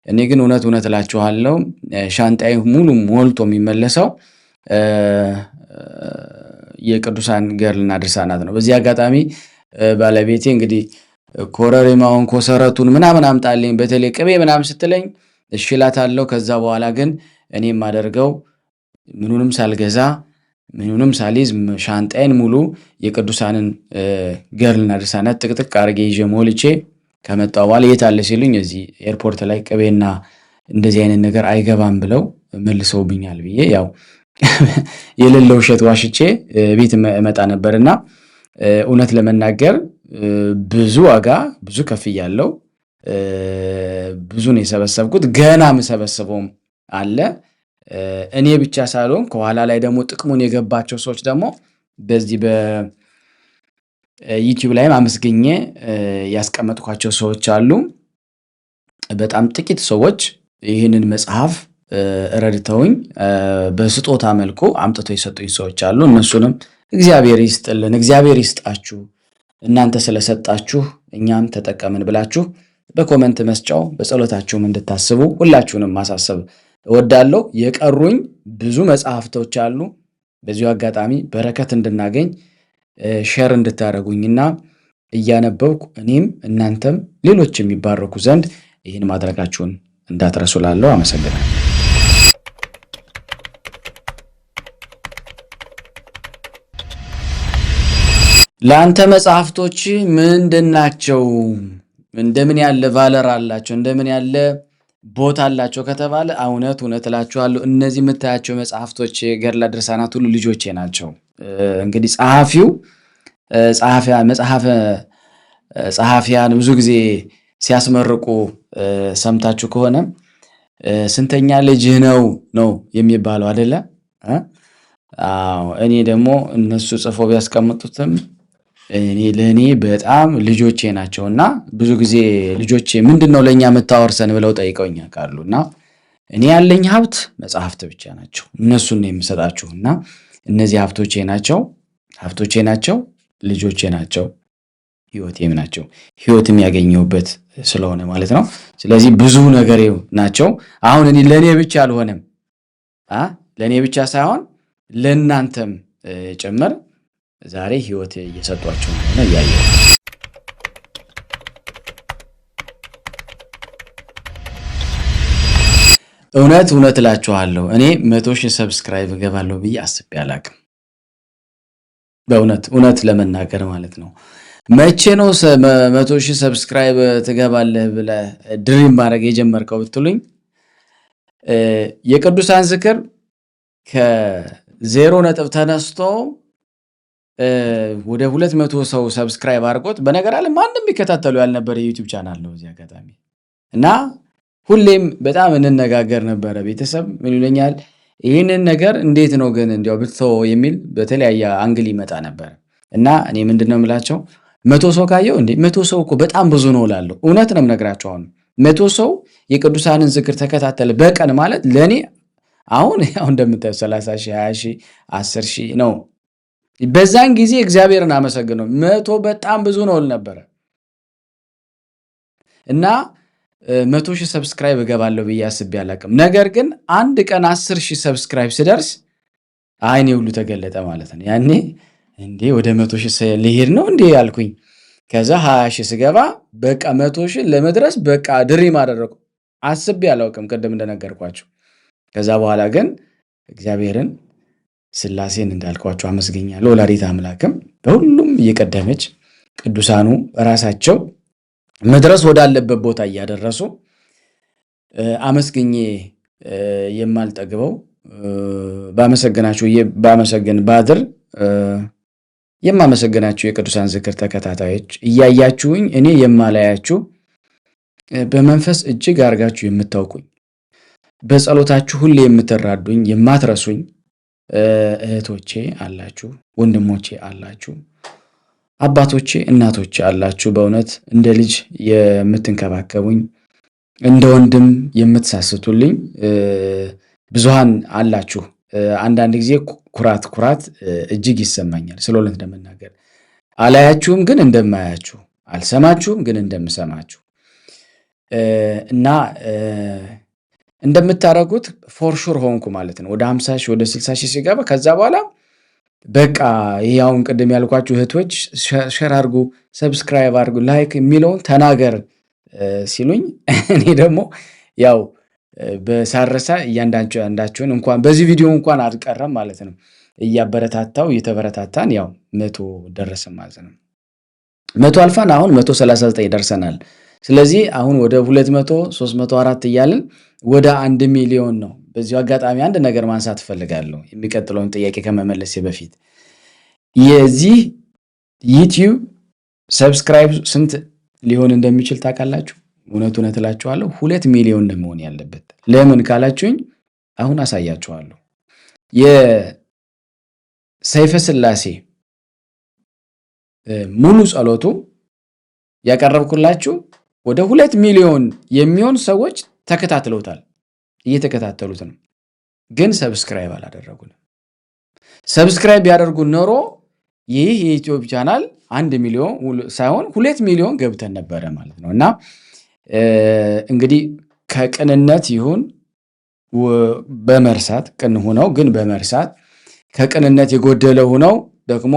እኔ ግን እውነት እላችኋለሁ ሻንጣይ ሙሉ ሞልቶ የሚመለሰው የቅዱሳን ገድልና ድርሳናት ነው። በዚህ አጋጣሚ ባለቤቴ እንግዲህ ኮረሪማውን ኮሰረቱን ምናምን አምጣልኝ በተለይ ቅቤ ምናምን ስትለኝ እሺ እላታለሁ። ከዛ በኋላ ግን እኔ የማደርገው ምኑንም ሳልገዛ ምኑንም ሳልይዝ ሻንጣዬን ሙሉ የቅዱሳንን ገድልና ድርሳናት ጥቅጥቅ አድርጌ ይዤ ሞልቼ ከመጣሁ በኋላ የት አለ ሲሉኝ እዚህ ኤርፖርት ላይ ቅቤና እንደዚህ አይነት ነገር አይገባም ብለው መልሰውብኛል ብዬ ያው የሌለ ውሸት ዋሽቼ ቤት እመጣ ነበርና እውነት ለመናገር ብዙ ዋጋ ብዙ ከፍያለሁ። ብዙ ነው የሰበሰብኩት፣ ገና የምሰበስበውም አለ። እኔ ብቻ ሳልሆን ከኋላ ላይ ደግሞ ጥቅሙን የገባቸው ሰዎች ደግሞ በዚህ በዩቲዩብ ላይም አመስግኜ ያስቀመጥኳቸው ሰዎች አሉ። በጣም ጥቂት ሰዎች ይህንን መጽሐፍ ረድተውኝ በስጦታ መልኩ አምጥቶ የሰጡኝ ሰዎች አሉ። እነሱንም እግዚአብሔር ይስጥልን፣ እግዚአብሔር ይስጣችሁ፣ እናንተ ስለሰጣችሁ እኛም ተጠቀምን ብላችሁ በኮመንት መስጫው በጸሎታችሁም እንድታስቡ ሁላችሁንም ማሳሰብ እወዳለሁ። የቀሩኝ ብዙ መጽሐፍቶች አሉ። በዚሁ አጋጣሚ በረከት እንድናገኝ ሼር እንድታደርጉኝና እያነበብኩ እኔም እናንተም ሌሎች የሚባረኩ ዘንድ ይህን ማድረጋችሁን እንዳትረሱ ላለሁ። አመሰግናለሁ። ለአንተ መጽሐፍቶች ምንድናቸው? እንደምን ያለ ቫለር አላቸው? እንደምን ያለ ቦታ አላቸው ከተባለ እውነት እላችኋለሁ እነዚህ የምታያቸው መጽሐፍቶች ገድለ ድርሳናት ሁሉ ልጆቼ ናቸው። እንግዲህ ጸሐፊያን ብዙ ጊዜ ሲያስመርቁ ሰምታችሁ ከሆነ ስንተኛ ልጅህ ነው የሚባለው አይደለ? እኔ ደግሞ እነሱ ጽፎ ቢያስቀምጡትም ለእኔ በጣም ልጆቼ ናቸውና ብዙ ጊዜ ልጆቼ ምንድነው ለእኛ የምታወርሰን ብለው ጠይቀውኝ ያውቃሉ። እና እኔ ያለኝ ሀብት መጽሐፍት ብቻ ናቸው። እነሱን ነው የምሰጣችሁ። እና እነዚህ ሀብቶቼ ናቸው፣ ልጆቼ ናቸው፣ ህይወቴም ናቸው። ህይወትም ያገኘሁበት ስለሆነ ማለት ነው። ስለዚህ ብዙ ነገር ናቸው። አሁን እኔ ለእኔ ብቻ አልሆነም፣ ለእኔ ብቻ ሳይሆን ለእናንተም ጭምር ዛሬ ህይወት እየሰጧቸው እንደሆነ እያየሁ እውነት እላችኋለሁ እኔ 100,000 ሰብስክራይብ እገባለሁ ብዬ አስቤ አላቅም። በእውነት ለመናገር ማለት ነው። መቼ ነው 100,000 ሰብስክራይብ ትገባለህ ብለህ ድሪም ማድረግ የጀመርከው ብትሉኝ የቅዱሳን ዝክር ከ0 ነጥብ ተነስቶ ወደ 200 ሰው ሰብስክራይብ አድርጎት፣ በነገር አለ ማንም የሚከታተሉ ያልነበረ የዩቲዩብ ቻናል ነው እዚህ አጋጣሚ። እና ሁሌም በጣም እንነጋገር ነበረ። ቤተሰብ ምን ይለኛል ይህንን ነገር እንዴት ነው ግን እንዲያው ብትተው የሚል በተለያየ አንግል ይመጣ ነበር። እና እኔ ምንድነው የምላቸው 100 ሰው ካየው 100 ሰው እኮ በጣም ብዙ ነው እላለሁ። እውነት ነው የምነግራቸው። አሁን 100 ሰው የቅዱሳንን ዝክር ተከታተለ በቀን ማለት ለኔ አሁን እንደምታዩ 30,000 20,000 10,000 ነው። በዛን ጊዜ እግዚአብሔርን አመሰግነው 100 በጣም ብዙ ነው ነበር። እና 100,000 ሰብስክራይብ እገባለሁ ብዬ አስቤ አላቅም። ነገር ግን አንድ ቀን 10,000 ሰብስክራይብ ስደርስ አይኔ ሁሉ ተገለጠ ማለት ነው። ያኔ እንዴ ወደ 100,000 ልሄድ ነው እንዴ ያልኩኝ። ከዛ 20,000 ስገባ በቃ 100,000 ለመድረስ በቃ ድሪም አደረኩ። አስቤ አላውቅም ቅድም እንደነገርኳችሁ። ከዛ በኋላ ግን እግዚአብሔርን ስላሴን እንዳልኳቸው አመስገኛለሁ። ወላዲተ አምላክም በሁሉም እየቀደመች ቅዱሳኑ ራሳቸው መድረስ ወዳለበት ቦታ እያደረሱ አመስግኜ የማልጠግበው ባመሰግን ባድር የማመሰግናችሁ የቅዱሳን ዝክር ተከታታዮች እያያችሁኝ እኔ የማላያችሁ በመንፈስ እጅግ አድርጋችሁ የምታውቁኝ በጸሎታችሁ ሁሌ የምትራዱኝ የማትረሱኝ እህቶቼ አላችሁ፣ ወንድሞቼ አላችሁ፣ አባቶቼ እናቶቼ አላችሁ። በእውነት እንደ ልጅ የምትንከባከቡኝ እንደ ወንድም የምትሳስቱልኝ ብዙሃን አላችሁ። አንዳንድ ጊዜ ኩራት እጅግ ይሰማኛል። ስለሆነ እንደምናገር አላያችሁም ግን እንደማያችሁ፣ አልሰማችሁም ግን እንደምሰማችሁ እና እንደምታረጉት ፎርሹር ሆንኩ ማለት ነው። ወደ 50,000 ወደ 60,000 ሲገባ ከዛ በኋላ በቃ ይሄውን ቅድም ያልኳችሁ እህቶች ሼር አድርጉ፣ ሰብስክራይብ አድርጉ፣ ላይክ የሚለውን ተናገር ሲሉኝ እኔ ደግሞ ያው በሳረሳ እያንዳንዳችሁን እንኳን በዚህ ቪዲዮ እንኳን አልቀረም ማለት ነው እያበረታታው እየተበረታታን ያው 100 ደረሰን ማለት ነው። 100 አልፋን አሁን 139 ደርሰናል። ስለዚህ አሁን ወደ 200 304 እያልን ወደ 1 ሚሊዮን ነው። በዚሁ አጋጣሚ አንድ ነገር ማንሳት ፈልጋለሁ የሚቀጥለውን ጥያቄ ከመመለሴ በፊት የዚህ ዩቲዩብ ሰብስክራይብ ስንት ሊሆን እንደሚችል ታውቃላችሁ? እውነት እላችኋለሁ 2 ሚሊዮን ነው መሆን ያለበት። ለምን ካላችሁኝ አሁን አሳያችኋለሁ። የሰይፈ ስላሴ ሙሉ ጸሎቱ ያቀረብኩላችሁ ወደ 2 ሚሊዮን የሚሆን ሰዎች ተከታትለውታል፣ እየተከታተሉት ነው። ግን ሰብስክራይብ አላደረጉንም። ሰብስክራይብ ያደርጉ ኖሮ ይህ የዩቲዩብ ቻናል 1 ሚሊዮን ሳይሆን 2 ሚሊዮን ገብተን ነበረ ማለት ነው። እና እንግዲህ ከቅንነት ይሁን በመርሳት ቅን ሆነው ግን በመርሳት ከቅንነት የጎደለ ሆነው ደግሞ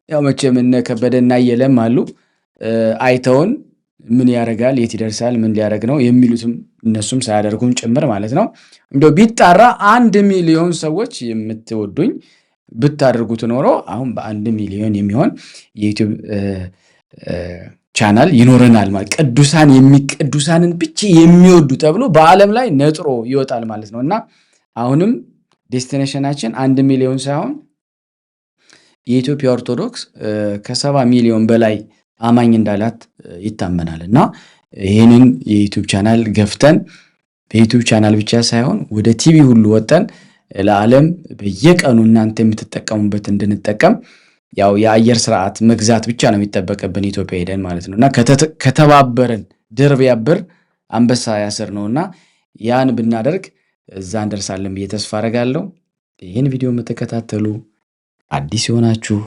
ያው መቼም እነ ከበደና የለም አሉ አይተውን ምን ያረጋል የት ይደርሳል ምን ሊያረግ ነው የሚሉትም እነሱም ሳያደርጉም ጭምር ማለት ነው። እንደው ቢጣራ 1 ሚሊዮን ሰዎች የምትወዱኝ ብታደርጉት ኖሮ አሁን በ1 ሚሊዮን የሚሆን የዩቲዩብ ቻናል ይኖረናል ማለት ቅዱሳንን ብቻ የሚወዱ ተብሎ በዓለም ላይ ነጥሮ ይወጣል ማለት ነውና አሁንም ዴስቲኔሽናችን 1 ሚሊዮን ሳይሆን የኢትዮጵያ ኦርቶዶክስ ከ70 ሚሊዮን በላይ አማኝ እንዳላት ይታመናልና ይሄንን የዩቲዩብ ቻናል ገፍተን በዩቲዩብ ቻናል ብቻ ሳይሆን ወደ ቲቪ ሁሉ ወጠን ለዓለም በየቀኑ እናንተ የምትጠቀሙበት እንድንጠቀም ያው የአየር ስርዓት መግዛት ብቻ ነው የሚጠበቅብን ኢትዮጵያ ሄደን ማለት ነውና ከተባበረን ድርብ ያብር አንበሳ ያስር ነውና ያን ብናደርግ እዛ እንደርሳለን ብዬ ተስፋ አደርጋለሁ። ይሄን ቪዲዮ የምትከታተሉ አዲስ የሆናችሁ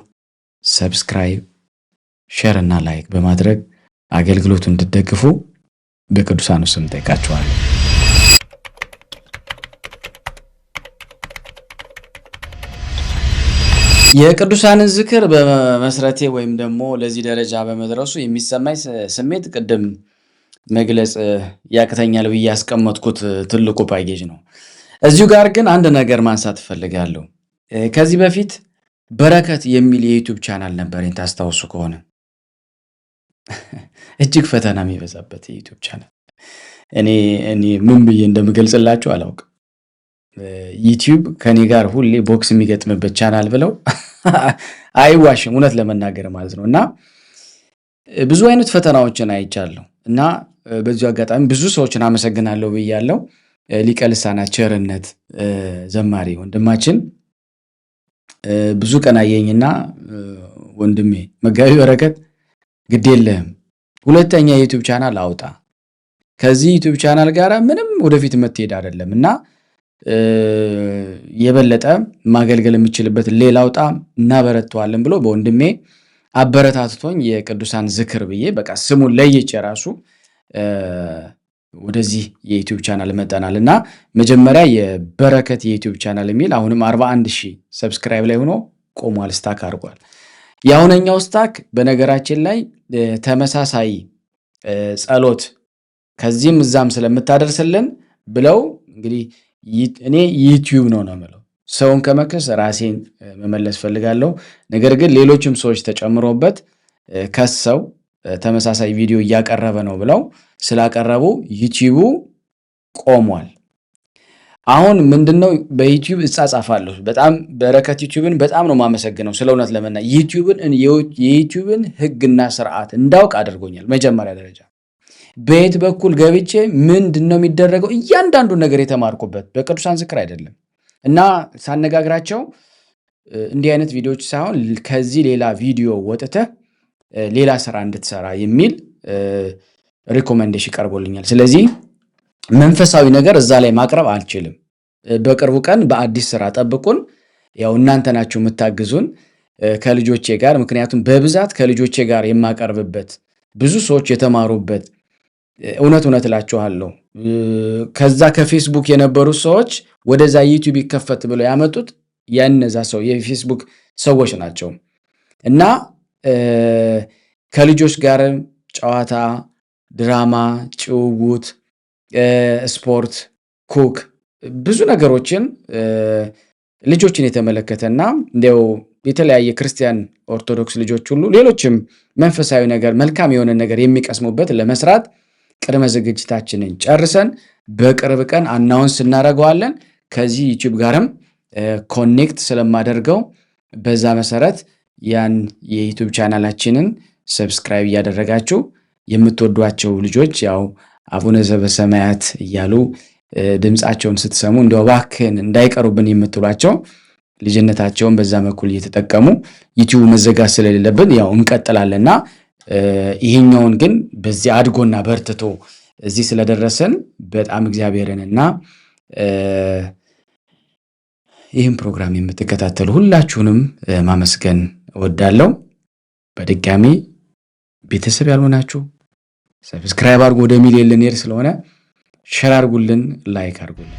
ሰብስክራይብ፣ ሼር እና ላይክ በማድረግ አገልግሎቱን እንድትደግፉ በቅዱሳኑ ስም ጠይቃችኋለሁ። የቅዱሳንን ዝክር በመስረቴ ወይም ደግሞ ለዚህ ደረጃ በመድረሱ የሚሰማኝ ስሜት ቅድም መግለጽ ያቅተኛል ብዬ ያስቀመጥኩት ትልቁ ፓኬጅ ነው። እዚሁ ጋር ግን አንድ ነገር ማንሳት እፈልጋለሁ። ከዚህ በፊት በረከት የሚል የዩቲዩብ ቻናል ነበረኝ ታስታውሱ ከሆነ እጅግ ፈተና የሚበዛበት የዩቲዩብ ቻናል እኔ ምን ብዬ እንደምገልጽላችሁ አላውቅም። ዩቲዩብ ከኔ ጋር ሁሌ ቦክስ የሚገጥምበት ቻናል ብለው አይዋሽም እውነት ለመናገር ማለት ነውና ብዙ አይነት ፈተናዎችን አይቻለሁ እና በዚሁ አጋጣሚ ብዙ ሰዎችን አመሰግናለሁ ብያለሁ። ሊቀ ልሳናት ቸርነት ዘማሪ ወንድማችን ብዙ ቀን አየኝና ወንድሜ መጋቢ በረከት ግድ የለህም ሁለተኛ የዩቲዩብ ቻናል አውጣ፣ ከዚህ ዩቲዩብ ቻናል ጋር ምንም ወደፊት መትሄድ አይደለምና የበለጠ ማገልገል የሚችልበት ሌላ አውጣ እናበረታዋለን ብሎ በወንድሜ አበረታትቶኝ የቅዱሳን ዝክር ብዬ በቃ ስሙን ለይቼ ራሱ ወደዚህ የዩቲዩብ ቻናል መጣናልና መጀመሪያ የበረከት የዩቲዩብ ቻናል የሚል አሁንም 41000 ሰብስክራይብ ላይ ሆኖ ቆሟል፣ ስታክ አድርጓል። የአሁነኛው ስታክ በነገራችን ላይ ተመሳሳይ ጸሎት ከዚህም እዛም ስለምታደርስልን ብለው እንግዲህ እኔ ዩቲዩብ ነው የምለው ሰውን ከመከስ ራሴን መመለስ ፈልጋለሁ። ነገር ግን ሌሎችም ሰዎች ተጨምሮበት ከሰው ተመሳሳይ ቪዲዮ እያቀረበ ነው ብለው ስላቀረቡ ዩቲዩቡ ቆሟል። አሁን ምንድነው በዩቲዩብ እጻጻፋለሁ። በጣም በረከት ዩቲዩብን በጣም ነው ማመሰግነው። ስለእውነት ለመና የዩቲዩብን ህግና ስርዓት እንዳውቅ አድርጎኛል። መጀመሪያ ደረጃ በየት በኩል ገብቼ ምንድነው የሚደረገው እያንዳንዱ ነገር የተማርኩበት በቅዱሳን ዝክር አይደለም እና ሳነጋግራቸው እንዲህ አይነት ቪዲዮዎች ሳይሆን ከዚህ ሌላ ቪዲዮ ወጥተህ ሌላ ስራ እንድትሰራ የሚል ሪኮመንዴሽን ቀርቦልኛል። ስለዚህ መንፈሳዊ ነገር እዛ ላይ ማቅረብ አልችልም። በቅርቡ ቀን በአዲስ ስራ ጠብቁን። ያው እናንተ ናችሁ የምታግዙን ከልጆቼ ጋር፣ ምክንያቱም በብዛት ከልጆቼ ጋር የማቀርብበት ብዙ ሰዎች የተማሩበት እውነት እላችኋለሁ ከዛ ከፌስቡክ የነበሩ ሰዎች ወደዛ ዩቲዩብ ይከፈት ብለው ያመጡት ያነዛ ሰው የፌስቡክ ሰዎች ናቸው እና ከልጆች ጋር ጨዋታ፣ ድራማ፣ ጭውውት፣ ስፖርት፣ ኩክ ብዙ ነገሮችን ልጆችን የተመለከተና እንደው የተለያየ ክርስቲያን ኦርቶዶክስ ልጆች ሁሉ ሌሎችም መንፈሳዊ ነገር መልካም የሆነ ነገር የሚቀስሙበት ለመስራት ቅድመ ዝግጅታችንን ጨርሰን በቅርብ ቀን አናውንስ እናደርገዋለን። ከዚህ ዩቲዩብ ጋርም ኮኔክት ስለማደርገው በዛ መሰረት ያን የዩቲዩብ ቻናላችንን ሰብስክራይብ እያደረጋችሁ የምትወዷቸው ልጆች ያው አቡነ ዘበሰማያት እያሉ ድምጻቸውን ስትሰሙ እንደው እባክህን እንዳይቀሩብን የምትሏቸው ልጅነታቸውን በዛ በኩል እየተጠቀሙ ዩቲዩብ መዘጋት ስለሌለብን ያው እንቀጥላለንና ይሄኛውን ግን በዚህ አድጎና በርትቶ እዚህ ስለደረሰን በጣም እግዚአብሔርንና ይህን ፕሮግራም የምትከታተሉ ሁላችሁንም ማመስገን እወዳለሁ። በድጋሚ ቤተሰብ ያልሆናችሁ ሰብስክራይብ አድርጉ። ወደ ሚሊዮን ልንሄድ ስለሆነ ሼር አድርጉልን፣ ላይክ አድርጉልን።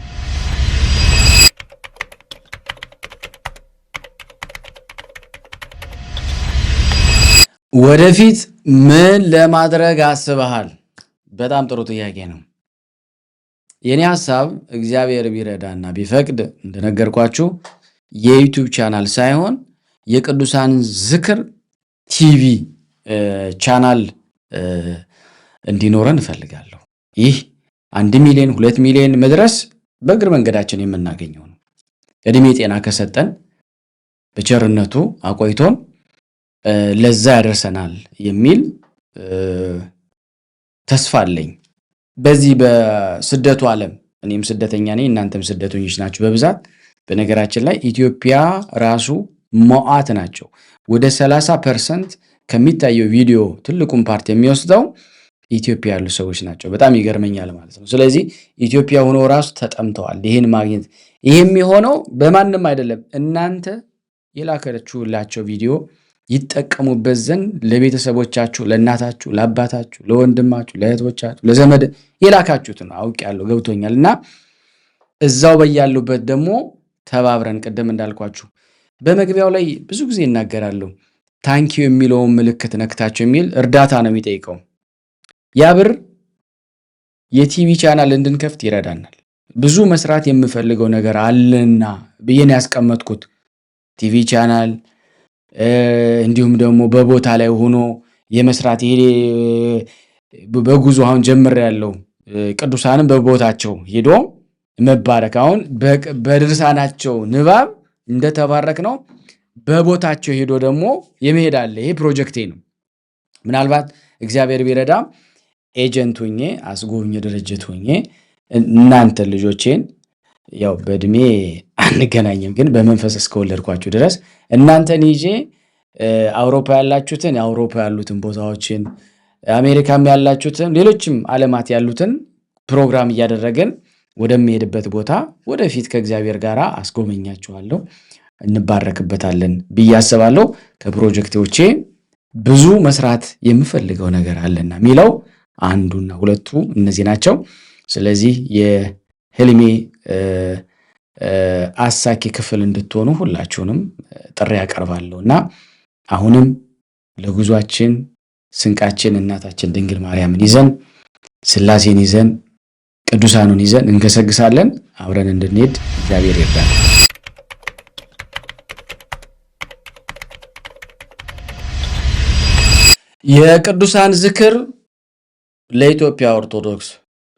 ወደፊት ምን ለማድረግ አስበሃል? በጣም ጥሩ ጥያቄ ነው። የኔ ሐሳብ እግዚአብሔር ቢረዳና ቢፈቅድ እንደነገርኳችሁ የዩቲዩብ ቻናል ሳይሆን የቅዱሳን ዝክር ቲቪ ቻናል እንዲኖረን እፈልጋለሁ። ይህ 1 ሚሊዮን 2 ሚሊዮን መድረስ በእግር መንገዳችን የምናገኘው ነው። እድሜ ጤና ከሰጠን በቸርነቱ አቆይቶን ለዛ ያደርሰናል የሚል ተስፋ አለኝ። በዚህ በስደቱ ዓለም እኔም ስደተኛ ነኝ፣ እናንተም ስደተኞች ናችሁ በብዛት። በነገራችን ላይ ኢትዮጵያ ራሱ መዓት ናቸው። ወደ 30% ከሚታየው ቪዲዮ ትልቁን ፓርት የሚወስደው ኢትዮጵያ ያሉ ሰዎች ናቸው። በጣም ይገርመኛል ማለት ነው። ስለዚህ ኢትዮጵያ ሆኖ ራሱ ተጠምተዋል ይህን ማግኘት። ይሄ የሚሆነው በማንም አይደለም፣ እናንተ የላከችሁላቸው ቪዲዮ ይጠቀሙበት ዘንድ ለቤተሰቦቻችሁ፣ ለእናታችሁ፣ ለአባታችሁ፣ ለወንድማችሁ፣ ለእህቶቻችሁ፣ ለዘመድ የላካችሁት ነው። አውቄያለሁ፣ ገብቶኛልና እዛው በያሉበት ደግሞ ተባብረን ቅድም እንዳልኳችሁ በመግቢያው ላይ ብዙ ጊዜ እናገራለሁ። ታንኪዩ የሚለውን ምልክት ነክታችሁ የሚል እርዳታ ነው የሚጠይቀው። ያ ብር የቲቪ ቻናል እንድንከፍት ይረዳናል። ብዙ መስራት የምፈልገው ነገር አለና ብዬ ነው ያስቀመጥኩት። ቲቪ ቻናል እንዲሁም ደግሞ በቦታ ላይ ሆኖ የመስራት ይሄ በጉዞ አሁን ጀምሬያለሁ። ቅዱሳንም በቦታቸው ሄዶ መባረክ አሁን በድርሳናቸው ንባብ እንደተባረክ ነው። በቦታቸው ሄዶ ደግሞ የመሄድ አለ። ይሄ ፕሮጀክቴ ነው። ምናልባት እግዚአብሔር ቢረዳ ኤጀንት ሆኜ አስጎብኝ ድርጅት ሆኜ እናንተ ልጆቼን ያው በእድሜ አንገናኝም፣ ግን በመንፈስ እስከወለድኳችሁ ድረስ እናንተን ይዤ አውሮፓ ያላችሁትን አውሮፓ ያሉትን ቦታዎችን፣ አሜሪካም ያላችሁትን ሌሎችም ዓለማት ያሉትን ፕሮግራም እያደረገን ወደሚሄድበት ቦታ ወደፊት ከእግዚአብሔር ጋር አስጎበኛችኋለሁ፣ እንባረክበታለን ብዬ አስባለሁ። ከፕሮጀክቶቼ ብዙ መስራት የምፈልገው ነገር አለና የሚለው አንዱና ሁለቱ እነዚህ ናቸው። ስለዚህ የህልሜ አሳኪ ክፍል እንድትሆኑ ሁላችሁንም ጥሪ ያቀርባለሁ እና አሁንም ለጉዟችን ስንቃችን እናታችን ድንግል ማርያምን ይዘን ሥላሴን ይዘን ቅዱሳኑን ይዘን እንገሰግሳለን። አብረን እንድንሄድ እግዚአብሔር ይርዳል። የቅዱሳን ዝክር ለኢትዮጵያ ኦርቶዶክስ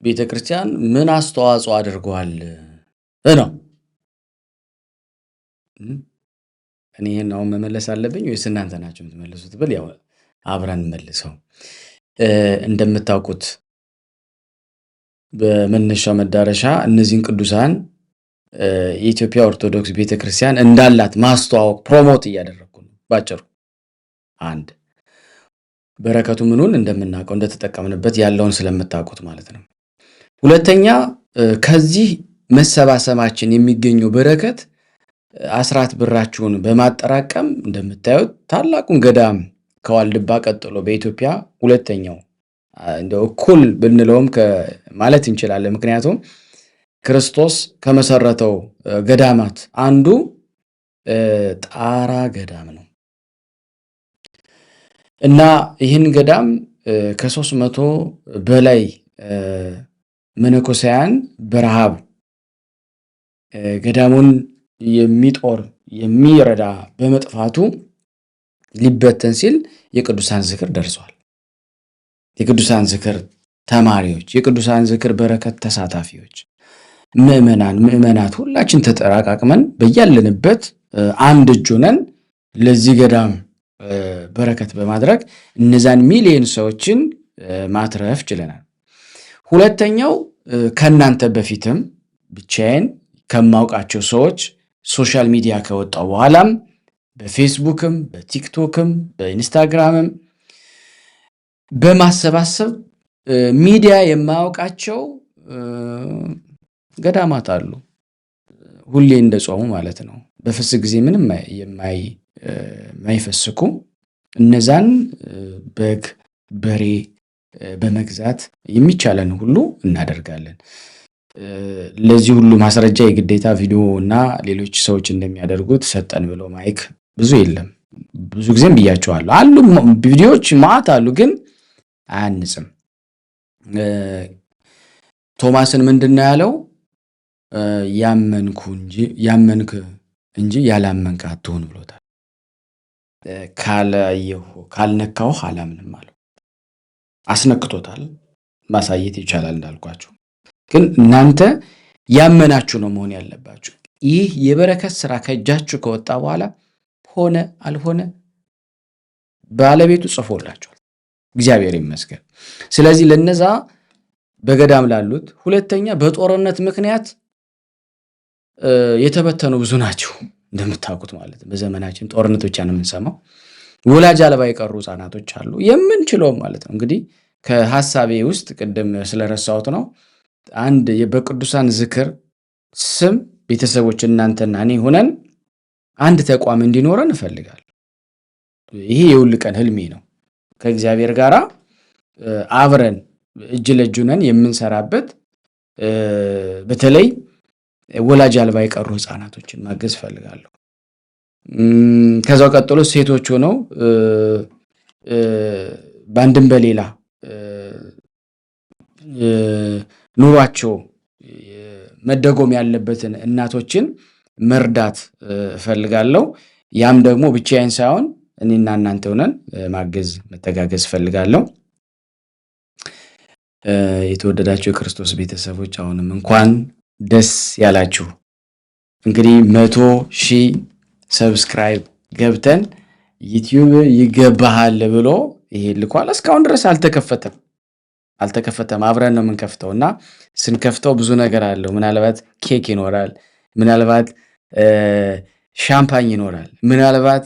ቤተክርስቲያን ምን አስተዋጽኦ አድርጓል ነው? እኔ ነው መመለስ አለብኝ ወይስ እናንተ ናችሁ የምትመልሱት? ብል ያው አብረን መልሰው። እንደምታውቁት በመነሻው መዳረሻ እነዚህን ቅዱሳን የኢትዮጵያ ኦርቶዶክስ ቤተክርስቲያን እንዳላት ማስተዋወቅ ፕሮሞት እያደረኩ ነው ባጭሩ። አንድ በረከቱ ምኑን እንደምናውቀው እንደተጠቀምንበት ያለውን ስለምታውቁት ማለት ነው። ሁለተኛ ከዚህ መሰባሰባችን የሚገኘው በረከት አስራት ብራችሁን በማጠራቀም እንደምታዩት ታላቁን ገዳም ከዋልድባ ቀጥሎ በኢትዮጵያ ሁለተኛው እንደው እኩል ብንለውም ማለት እንችላለን። ምክንያቱም ክርስቶስ ከመሰረተው ገዳማት አንዱ ጣራ ገዳም ነው እና ይህን ገዳም ከ300 በላይ መነኮሳያን በረሃብ ገዳሙን የሚጦር የሚረዳ በመጥፋቱ ሊበተን ሲል የቅዱሳን ዝክር ደርሷል። የቅዱሳን ዝክር ተማሪዎች፣ የቅዱሳን ዝክር በረከት ተሳታፊዎች፣ ምዕመናት ሁላችን ተጠራቃቅመን በያለንበት አንድ እጅ ሆነን ለዚህ ገዳም በረከት በማድረግ እነዛን ሚሊዮን ሰዎችን ማትረፍ ችለናል። ሁለተኛው ከናንተ በፊትም ብቻዬን ከማውቃቸው ሰዎች ሶሻል ሚዲያ ከወጣው በኋላም በፌስቡክም በቲክቶክም በኢንስታግራምም በማሰባሰብ ሚዲያ የማያውቃቸው ገዳማት አሉ። ሁሌ እንደጾሙ ማለት ነው። በፍስክ ጊዜ ምንም የማይፈስኩ እነዛን በግ በሬ በመግዛት የሚቻለን ሁሉ እናደርጋለን። ለዚህ ሁሉ ማስረጃ የግዴታ ቪዲዮ እና ሌሎች ሰዎች እንደሚያደርጉት ሰጠን ብሎ ማይክ ብዙ የለም። ብዙ ጊዜም ብያቸዋለሁ። አሉ ቪዲዮዎች ማአት አሉ፣ ግን አያንጽም። ቶማስን ምንድነው ያለው? ያመንክ እንጂ ያላመንክ አትሁን ብሎታል። ካልነካው አላምንም አለው። አስነክቶታል። ማሳየት ይቻላል እንዳልኳችሁ። ግን እናንተ ያመናችሁ ነው መሆን ያለባችሁ። ይህ የበረከት ስራ ከእጃችሁ ከወጣ በኋላ ሆነ አልሆነ ባለቤቱ ጽፎላችኋል። እግዚአብሔር ይመስገን። ስለዚህ ለነዛ በገዳም ላሉት፣ ሁለተኛ በጦርነት ምክንያት የተበተኑ ብዙ ናቸው እንደምታውቁት ማለት ነው። በዘመናችን ጦርነት ብቻ ነው የምንሰማው። ወላጅ አልባ የቀሩ ህጻናቶች አሉ። የምንችለው ማለት ነው እንግዲህ ከሐሳቤ ውስጥ ቅድም ስለረሳሁት ነው። አንድ በቅዱሳን ዝክር ስም ቤተሰቦች እናንተና እኔ ሆነን አንድ ተቋም እንዲኖረን እፈልጋለሁ። ይሄ የሁል ቀን ህልሜ ነው። ከእግዚአብሔር ጋር አብረን እጅ ለእጅ ሆነን የምንሰራበት፣ በተለይ ወላጅ አልባ የቀሩ ህፃናቶችን ማገዝ እፈልጋለሁ። ከዛው ቀጥሎ ሴቶች ሆነው በአንድም በሌላ ኑሯቸው መደጎም ያለበትን እናቶችን መርዳት እፈልጋለሁ። ያም ደግሞ ብቻዬን ሳይሆን እኔና እናንተ ሆነን ማገዝ መተጋገዝ እፈልጋለሁ። የተወደዳችሁ የክርስቶስ ቤተሰቦች አሁንም እንኳን ደስ ያላችሁ። እንግዲህ 100,000 ሰብስክራይብ ገብተን ዩቲዩብ ይገባሃል ብሎ ይሄ ልኳል። እስካሁን ድረስ አልተከፈተም። አብረን ነው የምንከፍተው እና ስንከፍተው ብዙ ነገር አለው። ምናልባት ኬክ ይኖራል፣ ምናልባት ሻምፓኝ ይኖራል፣ ምናልባት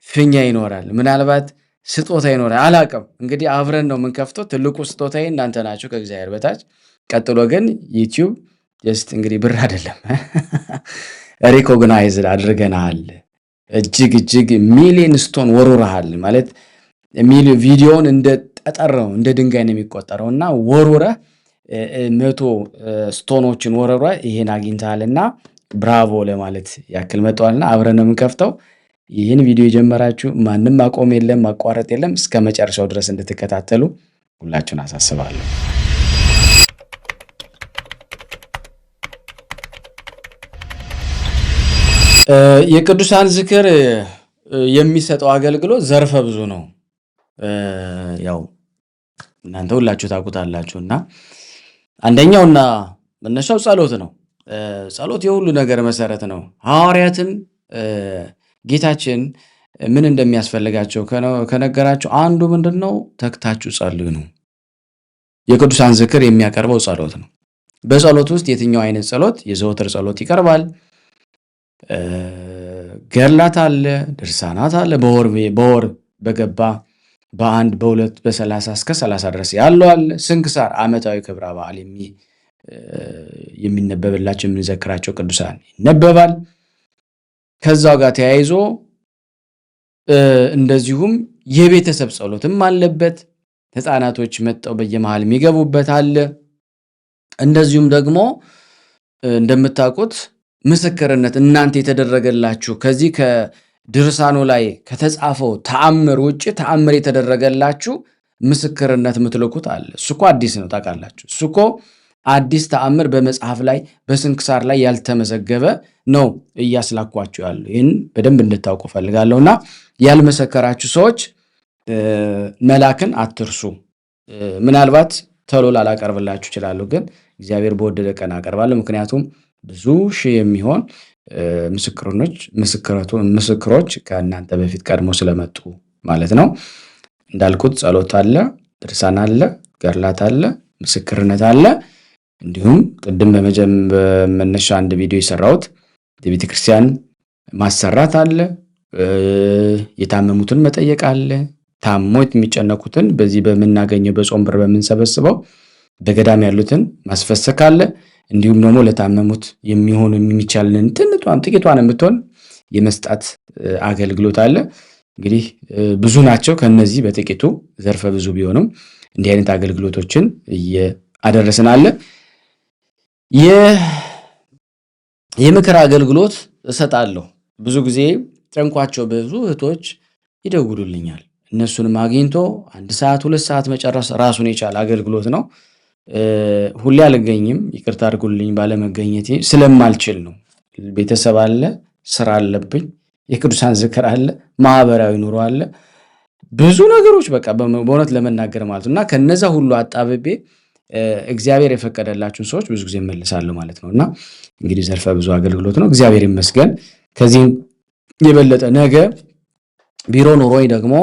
ፊኛ ይኖራል፣ ምናልባት ስጦታ ይኖራል። አላውቅም። እንግዲህ አብረን ነው የምንከፍተው። ትልቁ ስጦታዬ እናንተ ናችሁ ከእግዚአብሔር በታች። ቀጥሎ ግን ዩቲዩብ ጀስት እንግዲህ ብር አይደለም ሪኮግናይዝ አድርገናል። እጅግ ሚሊዮን ስቶን ወሩረሃል ማለት ቪዲዮውን እንደ ጠጠር ነው እንደ ድንጋይ ነው የሚቆጠረው እና ወሩረህ 100 ስቶኖችን ወሩረህ ይሄን አግኝተሃልና ብራቮ ለማለት ያክል መጥቷልና አብረን ነው የምንከፍተው። ይህን ቪዲዮ የጀመራችሁ ማንም ማቆም የለም ማቋረጥ የለም፣ እስከ መጨረሻው ድረስ እንድትከታተሉ ሁላችሁን አሳስባለሁ። የቅዱሳን ዝክር የሚሰጠው አገልግሎት ዘርፈ ብዙ ነው። ያው እናንተ ሁላችሁ ታውቁታላችሁና አንደኛውና መነሻው ጸሎት ነው። ጸሎት የሁሉ ነገር መሰረት ነው። ሐዋርያትን ጌታችን ምን እንደሚያስፈልጋቸው ከነገራቸው አንዱ ምንድነው? ተግታችሁ ጸልዩ ነው። የቅዱሳን ዝክር የሚያቀርበው ጸሎት ነው። በጸሎት ውስጥ የትኛው አይነት ጸሎት? የዘወትር ጸሎት ይቀርባል። ገድላት አለ፣ ድርሳናት አለ። በወር በገባ በ1 በ2 በ30 እስከ 30 ድረስ ያለው አለ። ስንክሳር ዓመታዊ ክብረ በዓል የሚነበብላቸው የምንዘክራቸው ቅዱሳን ይነበባል። ከዛው ጋር ተያይዞ እንደዚሁም የቤተሰብ ጸሎትም አለበት። ህፃናቶች መጣው በየመሃል የሚገቡበት አለ። እንደዚሁም ደግሞ እንደምታውቁት ምስክርነት እናንተ የተደረገላችሁ ከዚህ ከድርሳኑ ላይ ከተጻፈው ተአምር ውጭ ተአምር የተደረገላችሁ ምስክርነት የምትልኩት አለ። እሱ እኮ አዲስ ነው ታውቃላችሁ። እሱ እኮ አዲስ ተአምር በመጽሐፍ ላይ በስንክሳር ላይ ያልተመዘገበ ነው እያስላኳችሁ ያለው። ይህን በደንብ እንድታውቁ ፈልጋለሁና ያልመሰከራችሁ ሰዎች መላክን አትርሱ። ምናልባት ተሎ ላላቀርብላችሁ እችላለሁ፣ ግን እግዚአብሔር በወደደ ቀን አቀርባለሁ። ምክንያቱም ብዙ ሺህ የሚሆን ምስክሮች ከእናንተ በፊት ቀድሞ ስለመጡ ማለት ነው። እንዳልኩት ጸሎት አለ፣ ድርሳን አለ፣ ገድላት አለ፣ ምስክርነት አለ። እንዲሁም ቅድም በመነሻ አንድ ቪዲዮ የሰራሁት የቤተ ክርስቲያን ማሰራት አለ፣ የታመሙትን መጠየቅ አለ፣ ታሞት የሚጨነቁትን በዚህ በምናገኘው በጾም ብር በምንሰበስበው በገዳም ያሉትን ማስፈሰክ አለ። እንዲሁም ደግሞ ለታመሙት የሚሆኑ የሚቻልን ጥቂቷን የምትሆን የመስጣት አገልግሎት አለ። እንግዲህ ብዙ ናቸው። ከነዚህ በጥቂቱ ዘርፈ ብዙ ቢሆኑም እንዲህ አይነት አገልግሎቶችን እያደረስን አለ። የምክር አገልግሎት እሰጣለሁ። ብዙ ጊዜ ጨንቋቸው ብዙ እህቶች ይደውሉልኛል። እነሱንም አግኝቶ 1 ሰዓት 2 ሰዓት መጨረስ ራሱን የቻለ አገልግሎት ነው። ሁሌ አልገኝም፣ ይቅርታ አድርጉልኝ ባለመገኘቴ ስለማልችል ነው። ቤተሰብ አለ፣ ስራ አለብኝ፣ የቅዱሳን ዝክር አለ፣ ማህበራዊ ኑሮ አለ፣ ብዙ ነገሮች በቃ በእውነት ለመናገር ማለት ነው። እና ከነዛ ሁሉ አጣብቤ እግዚአብሔር የፈቀደላችሁን ሰዎች ብዙ ጊዜ እመልሳለሁ ማለት ነው። እና እንግዲህ ዘርፈ ብዙ አገልግሎት ነው። እግዚአብሔር ይመስገን። ከዚህም የበለጠ ነገ ቢሮ ኑሮኝ ደግሞ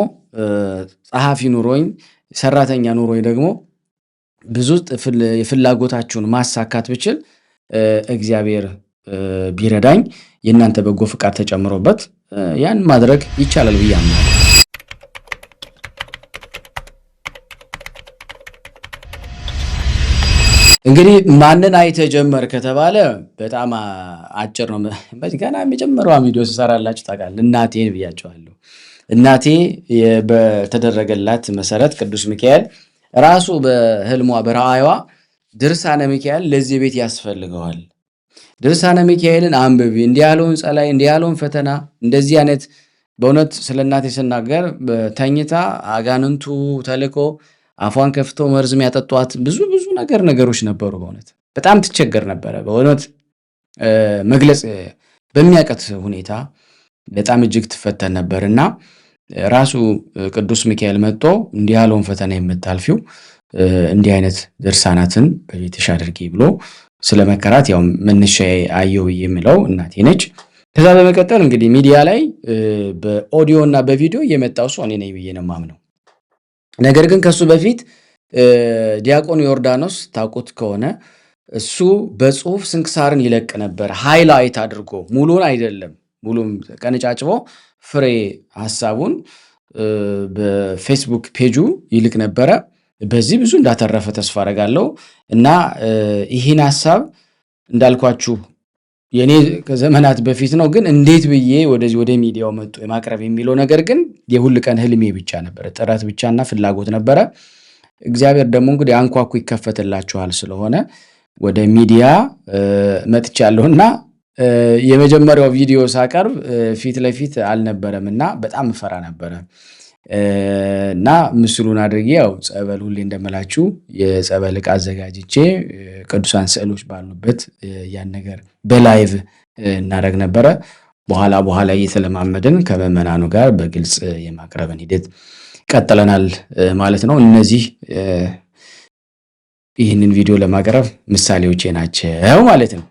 ጸሐፊ ኑሮኝ ሰራተኛ ኑሮኝ ደግሞ ብዙ የፍላጎታችሁን ማሳካት ብችል እግዚአብሔር ቢረዳኝ የእናንተ በጎ ፍቃድ ተጨምሮበት ያን ማድረግ ይቻላል ብዬ አምናለሁ። እንግዲህ ማንን አይተህ ጀመር ከተባለ በጣም አጭር ነው። ገና የመጀመሪያዋ ቪዲዮ ስሰራላችሁ ታውቃለህ፣ እናቴን ብያቸዋለሁ። እናቴ በተደረገላት መሰረት ቅዱስ ሚካኤል ራሱ በህልሟ በራእይዋ ድርሳነ ሚካኤል ለዚህ ቤት ያስፈልገዋል፣ ድርሳነ ሚካኤልን አንብቢ፣ እንዲህ ያለውን ጸላይ፣ እንዲህ ያለውን ፈተና፣ እንደዚህ አይነት በእውነት ስለ እናቴ ስናገር ተኝታ አጋንንቱ ተልኮ አፏን ከፍቶ መርዝም ያጠጧት ብዙ ነገሮች ነበሩ። በእውነት በጣም ትቸገር ነበረ። በእውነት መግለጽ በሚያቀት ሁኔታ በጣም እጅግ ትፈተን ነበርና ራሱ ቅዱስ ሚካኤል መጥቶ እንዲህ ያለውን ፈተና የምታልፊው እንዲህ አይነት ድርሳናትን በቤትሽ አድርጊ ብሎ ስለመከራት ያው መነሻ አየው የሚለው እናቴ ነች። ከዛ በመቀጠል እንግዲህ ሚዲያ ላይ በኦዲዮ እና በቪዲዮ የመጣው ሰው እኔ ነኝ ብዬ ነው የማምነው። ነገር ግን ከሱ በፊት ዲያቆን ዮርዳኖስ ታውቁት ከሆነ እሱ በጽሁፍ ስንክሳርን ይለቅ ነበር፣ ሃይላይት አድርጎ ሙሉን አይደለም፣ ሙሉም ቀነጫጭቦ ፍሬ ሐሳቡን በፌስቡክ ፔጁ ይልቅ ነበረ። በዚህ ብዙ እንዳተረፈ ተስፋ አደርጋለሁ። እና ይህን ሐሳብ እንዳልኳችሁ የኔ ከዘመናት በፊት ነው፣ ግን እንዴት ብዬ ወደዚህ ወደ ሚዲያው መጥቶ የማቅረብ የሚለው ነገር ግን የሁል ቀን ህልሜ ብቻ ነበረ፣ ጥረት ብቻና ፍላጎት ነበረ። እግዚአብሔር ደግሞ እንግዲህ አንኳኩ ይከፈትላችኋል ስለሆነ ወደ ሚዲያ መጥቻለሁና የመጀመሪያው ቪዲዮ ሳቀርብ ፊት ለፊት አልነበረም እና በጣም ፈራ ነበረ እና ምስሉን አድርጌ ያው ጸበል ሁሌ እንደምላችሁ የጸበል ዕቃ አዘጋጅቼ ቅዱሳን ስዕሎች ባሉበት ያን ነገር በላይቭ እናደርግ ነበረ። በኋላ እየተለማመድን ከምዕመናኑ ጋር በግልጽ የማቅረብን ሂደት ቀጥለናል ማለት ነው። እነዚህ ይህንን ቪዲዮ ለማቅረብ ምሳሌዎቼ ናቸው ማለት ነው።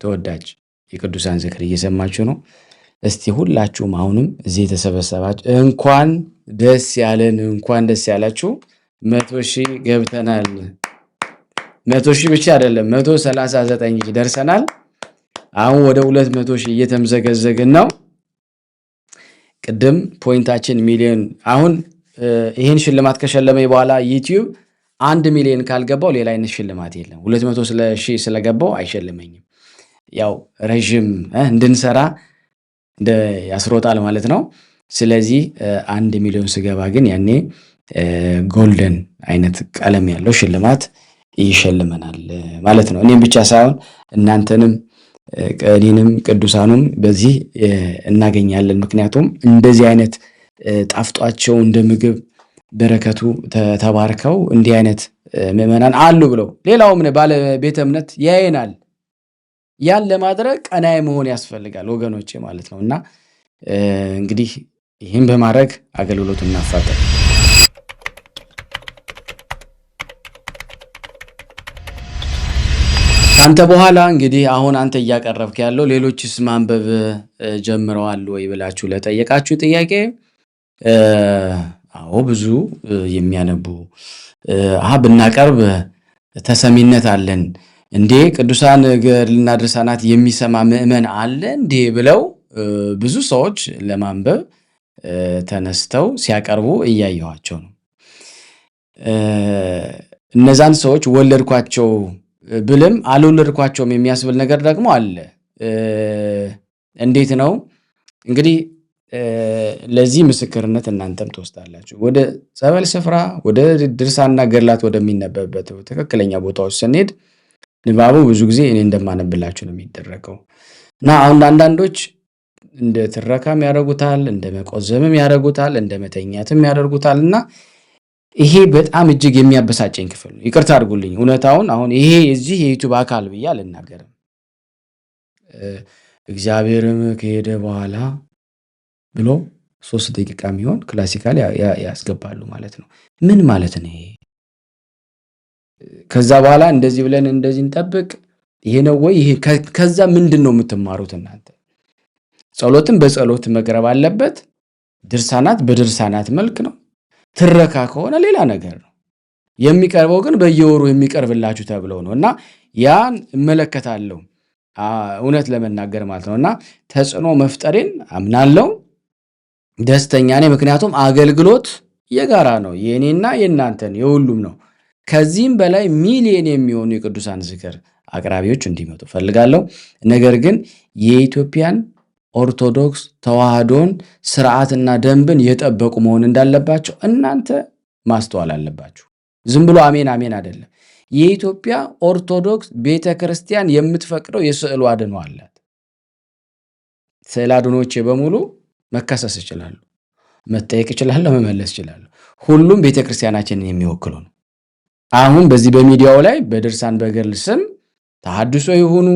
ተወዳጅ የቅዱሳን ዝክር እየሰማችሁ ነው። እስቲ ሁላችሁም አሁንም እዚህ የተሰበሰባችሁ እንኳን ደስ ያለን፣ እንኳን ደስ ያላችሁ። 100,000 ገብተናል። 100,000 ብቻ አይደለም 139 ደርሰናል። አሁን ወደ 200,000 እየተምዘገዘግን ነው። ቅድም ፖይንታችን ሚሊዮን፣ አሁን ይህን ሽልማት ከሸለመኝ በኋላ ዩቲዩብ 1 ሚሊዮን ካልገባው ሌላ አይነት ሽልማት የለም። 200,000 ስለገባው አይሸልመኝም። ያው ረዥም እንድንሰራ ያስሮጣል ማለት ነው። ስለዚህ 1 ሚሊዮን ስገባ ግን ያኔ ጎልደን አይነት ቀለም ያለው ሽልማት ይሸልመናል ማለት ነው። እኔም ብቻ ሳይሆን እናንተንም እኔንም ቅዱሳኑም በዚህ እናገኛለን። ምክንያቱም እንደዚህ አይነት ጣፍጧቸው እንደ ምግብ በረከቱ ተባርከው እንዲህ አይነት ምእመናን አሉ ብለው ሌላውም ባለ ቤተ እምነት ያየናል። ያን ለማድረግ ቀናይ መሆን ያስፈልጋል ወገኖቼ ማለት ነውና እንግዲህ ይህን በማድረግ አገልግሎቱን እናፋጠን። ካንተ በኋላ እንግዲህ አሁን አንተ እያቀረብክ ያለው ሌሎችስ ማንበብ ጀምረዋል ወይ ብላችሁ ለጠየቃችሁ ጥያቄ አዎ ብዙ የሚያነቡ ብናቀርብ ተሰሚነት አለን እንዴ ቅዱሳን ገድልና ድርሳናት የሚሰማ ምእመን አለ እንዴ ብለው ብዙ ሰዎች ለማንበብ ተነስተው ሲያቀርቡ እያየኋቸው ነው። እነዛን ሰዎች ወለድኳቸው ብልም አልወለድኳቸውም የሚያስብል ነገር ደግሞ አለ። እንዴት ነው እንግዲህ ለዚህ ምስክርነት እናንተም ትወስዳላችሁ። ወደ ጸበል ስፍራ ወደ ድርሳንና ገድላት ወደሚነበብበት ትክክለኛ ቦታዎች ስንሄድ ንባቡ ብዙ ጊዜ እኔ እንደማነብላችሁ ነው የሚደረገው እና አሁን አንዳንዶች እንደ ትረካም ያደርጉታል፣ እንደ መቆዘምም ያደርጉታል፣ እንደ መተኛትም ያደርጉታል እና ይሄ በጣም እጅግ የሚያበሳጨኝ ክፍል ነው። ይቅርታ አድርጉልኝ። እውነታውን አሁን ይሄ እዚህ የዩቲዩብ አካል ብዬ አልናገርም። እግዚአብሔርም ከሄደ በኋላ ብሎ 3 ደቂቃ የሚሆን ክላሲካል ያስገባሉ ማለት ነው። ምን ማለት ነው ይሄ? ከዛ በኋላ እንደዚህ ብለን እንደዚህ እንጠብቅ ይሄ ነው ወይ? ይሄ ከዛ ምንድነው የምትማሩት እናንተ? ጸሎትን በጸሎት መቅረብ አለበት። ድርሳናት በድርሳናት መልክ ነው። ትረካ ከሆነ ሌላ ነገር ነው። የሚቀርበው ግን በየወሩ የሚቀርብላችሁ ተብለው ነው እና ያን እመለከታለሁ እውነት ለመናገር ማለት ነውና ተጽዕኖ መፍጠሬን አምናለሁ። ደስተኛ ነኝ። ምክንያቱም አገልግሎት የጋራ ነው። የኔና የናንተን የሁሉም ነው። ከዚህም በላይ ሚሊዮን የሚሆኑ የቅዱሳን ዝክር አቅራቢዎች እንዲመጡ ፈልጋለሁ። ነገር ግን የኢትዮጵያን ኦርቶዶክስ ተዋህዶን ስርዓትና ደንብን የጠበቁ መሆን እንዳለባቸው እናንተ ማስተዋል አለባችሁ። ዝም ብሎ አሜን አሜን አይደለም። የኢትዮጵያ ኦርቶዶክስ ቤተክርስቲያን የምትፈቅደው የስዕል አድኖ አላት። ስዕል አድኖቼ በሙሉ መከሰስ ይችላሉ፣ መጠየቅ ይችላሉ፣ መመለስ ይችላሉ። ሁሉም ቤተክርስቲያናችንን የሚወክሉ ነው። አሁን በዚህ በሚዲያው ላይ በድርሳን በገድል ስም ተሐድሶ ይሁኑ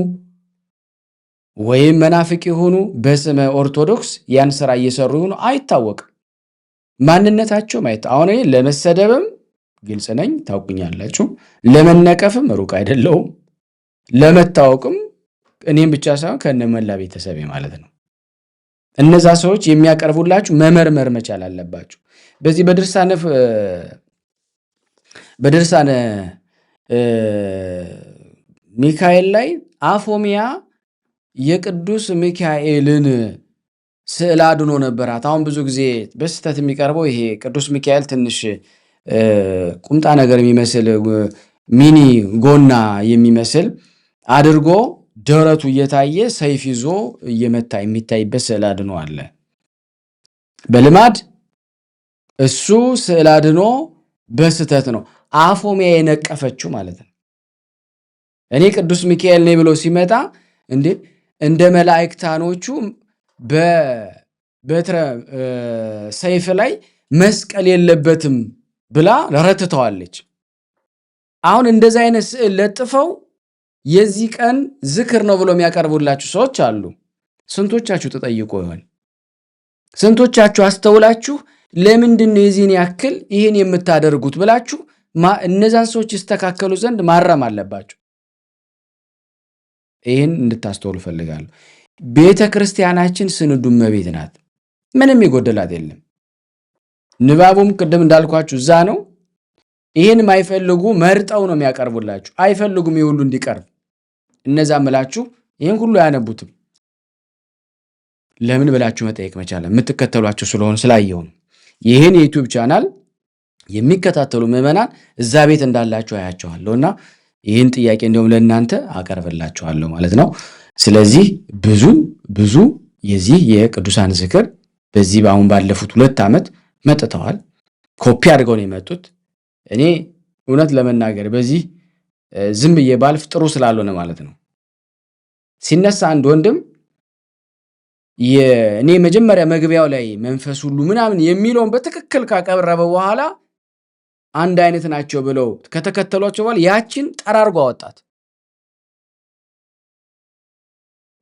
ወይም መናፍቅ ይሁኑ በስመ ኦርቶዶክስ ያን ስራ እየሰሩ ይሁኑ አይታወቅም። ማንነታቸው ማየት አሁን እኔ ለመሰደብም ግልጽ ነኝ፣ ታውቁኛላችሁ። ለመነቀፍም ሩቅ አይደለሁም። ለመታወቅም እኔም ብቻ ሳይሆን ከነመላ ቤተሰቤ ማለት ነው። እነዛ ሰዎች የሚያቀርቡላችሁ መመርመር መቻል አለባችሁ። በዚህ በድርሳነ ሚካኤል ላይ አፎሚያ የቅዱስ ሚካኤልን ስዕል አድኖ ነበራት። አሁን ብዙ ጊዜ በስተት የሚቀርበው ይሄ ቅዱስ ሚካኤል ትንሽ ቁምጣ ነገር የሚመስል ሚኒ ጎና የሚመስል አድርጎ ደረቱ እየታየ ሰይፍ ይዞ እየመታ የሚታይበት ስዕል አድኖ አለ። በልማድ እሱ ስዕል አድኖ በስተት ነው አፎሚያ የነቀፈችው ማለት ነው። እኔ ቅዱስ ሚካኤል ነኝ ብሎ ሲመጣ እንደ መላእክታኖቹ በበትረ ሰይፍ ላይ መስቀል የለበትም ብላ ረትተዋለች። አሁን እንደዛ አይነት ስዕል ለጥፈው የዚህ ቀን ዝክር ነው ብሎ የሚያቀርቡላችሁ ሰዎች አሉ። ስንቶቻችሁ ተጠይቆ ይሆን? ስንቶቻችሁ አስተውላችሁ ለምንድን ነው የዚህን ያክል ይህን የምታደርጉት ብላችሁ እነዛን ሰዎች ይስተካከሉ ዘንድ ማረም አለባችሁ። ይህን እንድታስተውሉ ፈልጋለሁ። ቤተ ክርስቲያናችን ስንዱ እመቤት ናት። ምንም የጎደላት የለም። ንባቡም ቅድም እንዳልኳችሁ እዛ ነው። ይህን ማይፈልጉ መርጠው ነው የሚያቀርቡላችሁ። አይፈልጉም ይሁሉ እንዲቀርብ። እነዛ ምላችሁ ይህን ሁሉ አያነቡትም። ለምን ብላችሁ መጠየቅ መቻለ የምትከተሏቸው ስለሆነ ስላየው ነው። ይህን የዩቲዩብ ቻናል የሚከታተሉ ምዕመናን እዛ ቤት እንዳላችሁ አያቸዋለሁና ይህን ጥያቄ እንደውም ለእናንተ አቀርብላችኋለሁ ማለት ነው። ስለዚህ ብዙ የዚህ የቅዱሳን ዝክር በዚህ በአሁን ባለፉት 2 ዓመት መጥተዋል። ኮፒ አድርገው ነው የመጡት። እኔ እውነት ለመናገር በዚህ ዝም ብዬ ባልፍ ጥሩ ስላልሆነ ማለት ነው። ሲነሳ አንድ ወንድም እኔ መጀመሪያ መግቢያው ላይ መንፈስ ሁሉ ምናምን የሚለውን በትክክል ካቀረበ በኋላ አንድ አይነት ናቸው ብለው ከተከተሏቸው በኋላ ያችን ጠራርጎ አወጣት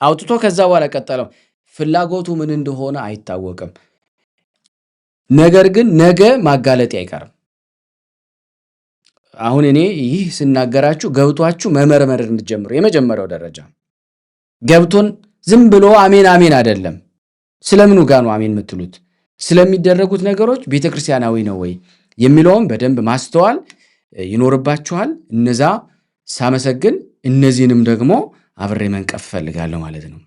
አውጥቶ ከዛ በኋላ ቀጠለው። ፍላጎቱ ምን እንደሆነ አይታወቅም። ነገር ግን ነገ ማጋለጥ አይቀርም። አሁን እኔ ይህ ስናገራችሁ ገብቷችሁ መመርመር እንድትጀምሩ የመጀመሪያው ደረጃ ገብቶን ዝም ብሎ አሜን አሜን አይደለም። ስለምኑ ጋር ነው አሜን የምትሉት? ስለሚደረጉት ነገሮች ቤተክርስቲያናዊ ነው ወይ የሚለውን በደንብ ማስተዋል ይኖርባችኋል። እነዛ ሳመሰግን እነዚህንም ደግሞ አብሬ መንቀፍ ፈልጋለሁ ማለት ነው።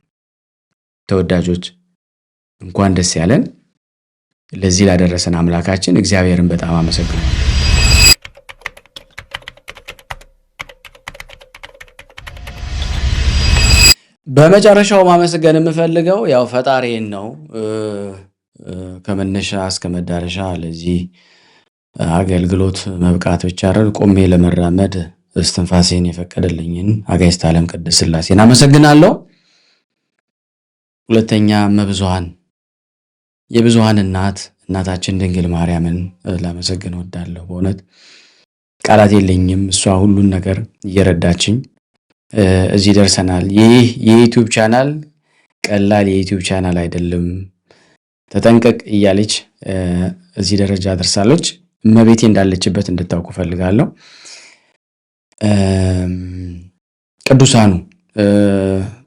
ተወዳጆች እንኳን ደስ ያለን። ለዚህ ላደረሰን አምላካችን እግዚአብሔርን በጣም አመሰግናለሁ። በመጨረሻው ማመስገን የምፈልገው ያው ፈጣሪን ነው። ከመነሻ እስከ መዳረሻ ለዚህ አገልግሎት መብቃት ብቻ አይደል ቆሜ ለመራመድ እስትንፋሴን የፈቀደልኝን አጋዕዝተ ዓለም ቅድስት ሥላሴን አመሰግናለሁ። ሁለተኛ መብዙሃን የብዙሃን እናታችን ድንግል ማርያምን ላመሰግን እወዳለሁ። በእውነት ቃላት የለኝም። እሷ ሁሉን ነገር እየረዳችኝ እዚህ ደርሰናል። ይህ የዩቲዩብ ቻናል ቀላል የዩቲዩብ ቻናል አይደለም። ተጠንቀቅ እያለች እዚህ ደረጃ ደርሳለች። እመቤቴ እንዳለችበት እንድታውቁ ፈልጋለሁ። ቅዱሳኑ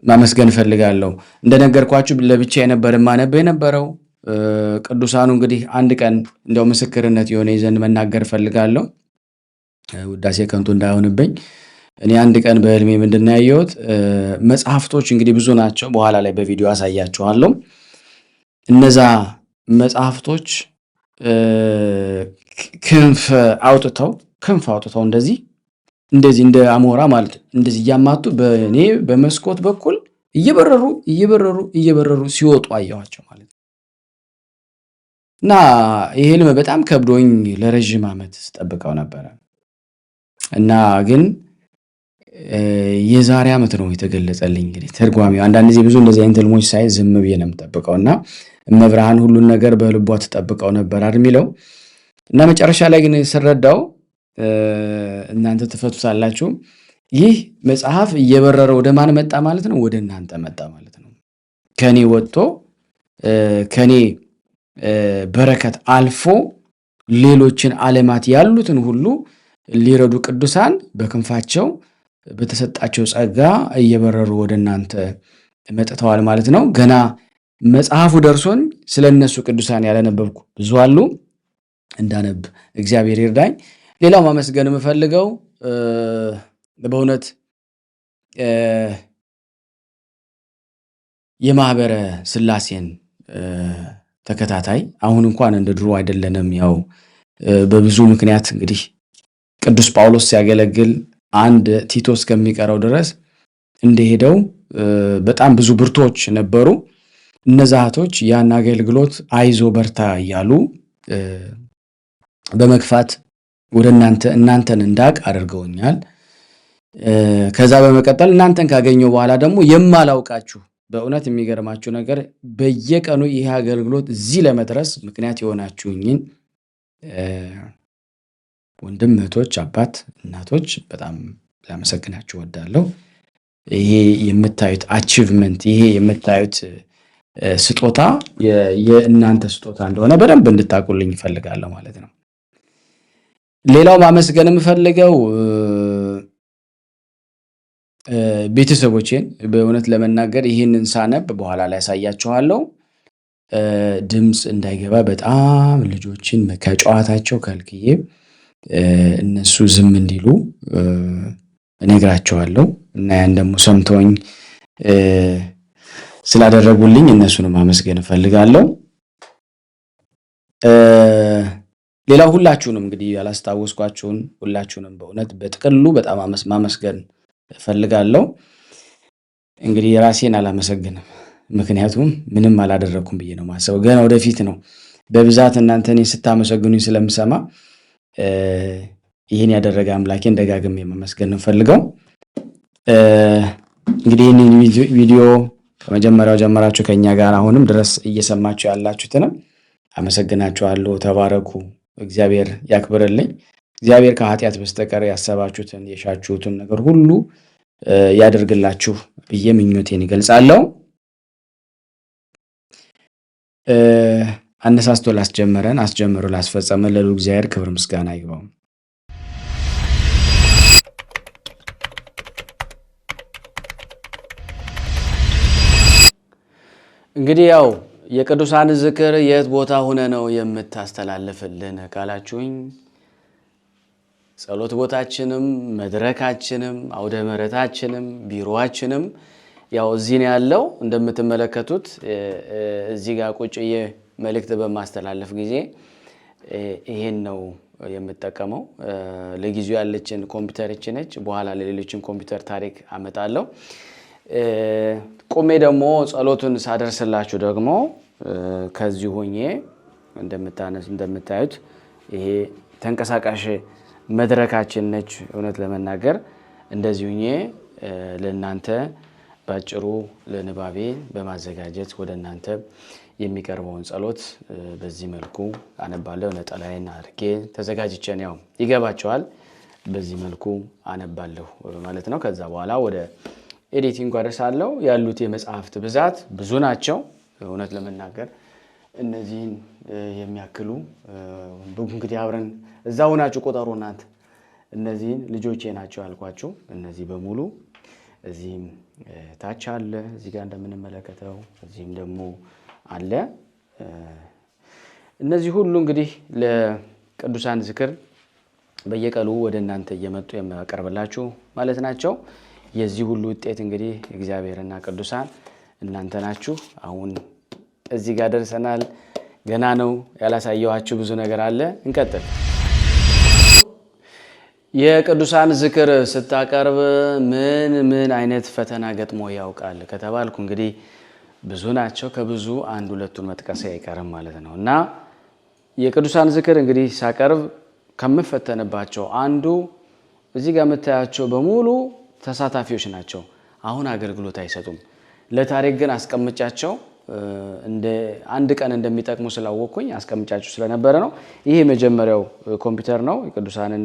ማመስገን ፈልጋለሁ። እንደነገርኳችሁ ለብቻ የነበረው ቅዱሳኑ እንግዲህ አንድ ቀን እንደው ምስክርነት የሆነ ይዘን መናገር ፈልጋለሁ። ውዳሴ ከንቱ እንዳይሆንብኝ እኔ አንድ ቀን በህልሜ ምንድነው ያየሁት? መጽሐፍቶች እንግዲህ ብዙ ናቸው። በኋላ ላይ በቪዲዮ አሳያችኋለሁ። እነዛ መጽሐፍቶች ክንፍ አውጥተው እንደዚህ እንደ አሞራ ማለት እንደዚህ እያማቱ በእኔ በመስኮት በኩል እየበረሩ ሲወጡ አየኋቸው ማለት ነው። እና ይሄ ህልም በጣም ከብዶኝ ለረጅም ዓመት ስጠብቀው ነበረ እና ግን የዛሬ ዓመት ነው የተገለጸልኝ። እንግዲህ ተርጓሚው አንዳንድ ጊዜ ብዙ እንደዚህ አይነት ህልሞች ሳይ ዝም ብዬ ነው የምጠብቀውና እመብርሃን ሁሉን ነገር በልቧ ተጠብቀው ነበር አይደል? እና መጨረሻ ላይ ግን ስረዳው እናንተ ተፈቱታላችሁ። ይህ መጽሐፍ እየበረረ ወደ ማን መጣ ማለት ነው? ወደ እናንተ መጣ ማለት ነው። ከኔ ወጥቶ ከኔ በረከት አልፎ ሌሎችን ዓለማት ያሉትን ሁሉ ሊረዱ ቅዱሳን በክንፋቸው በተሰጣቸው ጸጋ እየበረሩ ወደ እናንተ መጥተዋል ማለት ነው። ገና መጽሐፉ ደርሶን ስለነሱ ቅዱሳን ያለነበብኩ ብዙ አሉ። እንዳነብ እግዚአብሔር ይርዳኝ። ሌላው ማመስገን የምፈልገው በእውነት የማህበረ ሥላሴን ተከታታይ አሁን እንኳን እንደ ድሮ አይደለንም። ያው በብዙ ምክንያት እንግዲህ ቅዱስ ጳውሎስ ሲያገለግል አንድ ቲቶ እስከሚቀረው ድረስ እንደሄደው በጣም ብዙ ብርቶች ነበሩ። እነዛቶች ያን አገልግሎት አይዞ በርታ እያሉ በመግፋት ወደ እናንተን እንዳቅ አድርገውኛል። ከዛ በመቀጠል እናንተን ካገኘው በኋላ ደግሞ የማላውቃችሁ በእውነት የሚገርማችሁ ነገር በየቀኑ ይሄ አገልግሎት እዚህ ለመድረስ ምክንያት የሆናችሁኝን ወንድም እህቶች፣ አባት እናቶች በጣም ላመሰግናችሁ እወዳለሁ። ይሄ የምታዩት አቺቭመንት ይሄ የምታዩት ስጦታ የእናንተ ስጦታ እንደሆነ በደንብ እንድታቁልኝ እፈልጋለሁ ማለት ነው። ሌላው ማመስገን የምፈልገው ቤተሰቦቼን በእውነት ለመናገር ይህንን ሳነብ በኋላ ላይ ያሳያችኋለሁ። ድምፅ እንዳይገባ በጣም ልጆችን ከጨዋታቸው ከልክዬ እነሱ ዝም እንዲሉ እነግራቸዋለሁ እና ያን ደግሞ ሰምተውኝ ስላደረጉልኝ እነሱንም ማመስገን እፈልጋለሁ። ሌላው ሁላችሁንም እንግዲህ ያላስታወስኳችሁን ሁላችሁንም በእውነት በጥቅሉ በጣም ማመስገን እፈልጋለሁ። እንግዲህ ራሴን አላመሰግንም፣ ምክንያቱም ምንም አላደረኩም ብዬ ነው ማሰበው። ገና ወደፊት ነው በብዛት እናንተ እኔን ስታመሰግኑኝ ስለምሰማ ይህን ያደረገ አምላኬን ደጋግሜ ማመስገን እንፈልገው። እንግዲህ ይህንን ቪዲዮ ከመጀመሪያው ጀምራችሁ ከኛ ጋር አሁንም ድረስ እየሰማችሁ ያላችሁትንም አመሰግናችኋለሁ። ተባረኩ፣ እግዚአብሔር ያክብርልኝ። እግዚአብሔር ከኃጢአት በስተቀር ያሰባችሁትን የሻችሁትን ነገር ሁሉ ያደርግላችሁ ብዬ ምኞቴን እገልጻለሁ። አነሳስቶ ላስጀመረን አስጀምሮ ላስፈጸመን ለልዑል እግዚአብሔር ክብር ምስጋና ይግባው። እንግዲህ ያው የቅዱሳን ዝክር የት ቦታ ሆነ ነው የምታስተላልፍልን ካላችሁኝ ጸሎት ቦታችንም መድረካችንም አውደ ምሕረታችንም ቢሮአችንም ያው እዚህ ነው ያለው። እንደምትመለከቱት እዚህ ጋር ቁጭዬ መልእክት በማስተላለፍ ጊዜ ይሄን ነው የምጠቀመው። ለጊዜው ያለችን ኮምፒውተር እቺ ነች። በኋላ ለሌሎችን ኮምፒውተር ታሪክ አመጣለሁ። ቆሜ ደግሞ ጸሎቱን ሳደርስላችሁ ደግሞ ከዚህ ሆኜ እንደምታዩት ይሄ ተንቀሳቃሽ መድረካችን ነች። እውነት ለመናገር እንደዚህ ሆኜ ለእናንተ ባጭሩ ለንባቤ በማዘጋጀት ወደ እናንተ የሚቀርበውን ጸሎት በዚህ መልኩ አነባለሁ። ነጠላዬን አድርጌ ተዘጋጅቼን ያው ይገባቸዋል። በዚህ መልኩ አነባለሁ ማለት ነው። ከዛ በኋላ ወደ ኤዲቲንግ አደርሳለሁ። ያሉት የመጽሐፍት ብዛት ብዙ ናቸው። እውነት ለመናገር እነዚህን የሚያክሉ እንግዲህ አብረን እዛው ናችሁ ቆጠሩ እናንተ። እነዚህን ልጆቼ ናቸው ያልኳችሁ እነዚህ በሙሉ እዚህም ታች አለ፣ እዚህ ጋር እንደምንመለከተው እዚህም ደግሞ አለ። እነዚህ ሁሉ እንግዲህ ለቅዱሳን ዝክር በየቀሉ ወደ እናንተ እየመጡ የሚያቀርብላችሁ ማለት ናቸው። የዚህ ሁሉ ውጤት እንግዲህ እግዚአብሔርና ቅዱሳን እናንተ ናችሁ። አሁን እዚህ ጋር ደርሰናል። ገና ነው ያላሳየኋችሁ ብዙ ነገር አለ። እንቀጥል። የቅዱሳን ዝክር ስታቀርብ ምን አይነት ፈተና ገጥሞ ያውቃል ከተባልኩ እንግዲህ ብዙ ናቸው። ከብዙ አንድ ሁለቱን መጥቀስ አይቀርም ማለት ነው። እና የቅዱሳን ዝክር እንግዲህ ሳቀርብ ከምፈተንባቸው አንዱ እዚህ ጋር የምታያቸው በሙሉ ተሳታፊዎች ናቸው። አሁን አገልግሎት አይሰጡም። ለታሪክ ግን አስቀምጫቸው እንደ አንድ ቀን እንደሚጠቅሙ ስላወቅኩኝ አስቀምጫቸው ስለነበረ ነው። ይሄ የመጀመሪያው ኮምፒውተር ነው። የቅዱሳንን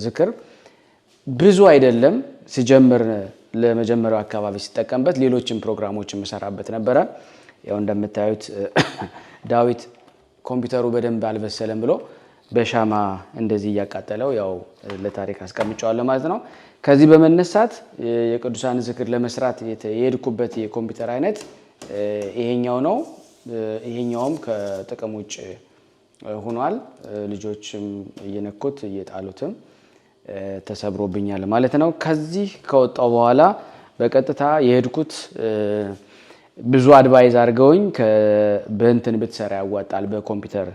ዝክር ብዙ አይደለም ሲጀምር ለመጀመሪያው አካባቢ ሲጠቀምበት ሌሎችን ፕሮግራሞች የምሰራበት ነበረ። ያው እንደምታዩት ዳዊት ኮምፒውተሩ በደንብ አልበሰለም ብሎ በሻማ እንደዚህ እያቃጠለው ያው ለታሪክ አስቀምጫዋለሁ ማለት ነው። ከዚህ በመነሳት የቅዱሳን ዝክር ለመስራት የሄድኩበት የኮምፒውተር አይነት ይሄኛው ነው። ይሄኛውም ከጥቅም ውጭ ሆኗል። ልጆችም እየነኩት እየጣሉትም ተሰብሮብኛል ማለት ነው። ከዚህ ከወጣው በኋላ በቀጥታ የሄድኩት ብዙ አድቫይዝ አድርገውኝ በእንትን ብትሰራ ያዋጣል በኮምፒውተር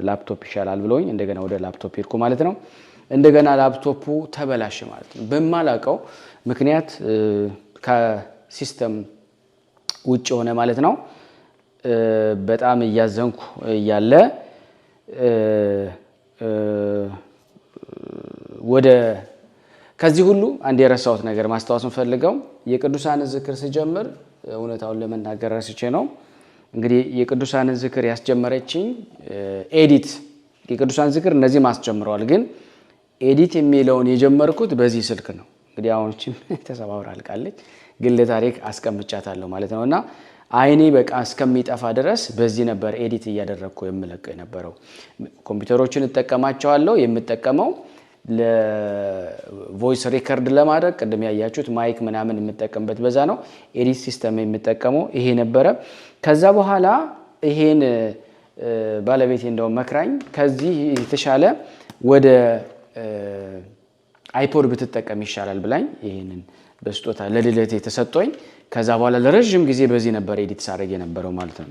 ላፕቶፕ ይሻላል ብለውኝ እንደገና ወደ ላፕቶፕ ሄድኩ ማለት ነው። እንደገና ላፕቶፑ ተበላሸ ማለት ነው። በማላቀው ምክንያት ከሲስተም ውጭ ሆነ ማለት ነው። በጣም እያዘንኩ እያለ ወደ ከዚህ ሁሉ አንድ የረሳሁት ነገር ማስታወስን ፈልገው የቅዱሳን ዝክር ስጀምር እውነታውን ለመናገር ረስቼ ነው። እንግዲህ የቅዱሳን ዝክር ያስጀመረችኝ ኤዲት የቅዱሳን ዝክር እነዚህ ማስጀምረዋል፣ ግን ኤዲት የሚለውን የጀመርኩት በዚህ ስልክ ነው። እንግዲህ አሁንችም ተሰባብራ አልቃለች፣ ግን ለታሪክ አስቀምጫታለሁ ማለት ነውና አይኔ በቃ እስከሚጠፋ ድረስ በዚህ ነበር ኤዲት እያደረግኩ የምለቀው የነበረው። ኮምፒውተሮችን እጠቀማቸዋለሁ። የምጠቀመው ለቮይስ ሪከርድ ለማድረግ ቅድም ያያችሁት ማይክ ምናምን የምጠቀምበት በዛ ነው። ኤዲት ሲስተም የምጠቀመው ይሄ ነበረ። ከዛ በኋላ ይሄን ባለቤቴ እንደው መክራኝ ከዚህ የተሻለ ወደ አይፖድ ብትጠቀም ይሻላል ብላኝ ይሄንን በስጦታ ለልደቴ ተሰጥቶኝ ከዛ በኋላ ለረጅም ጊዜ በዚህ ነበር ኤዲት ሳደርግ የነበረው ማለት ነው።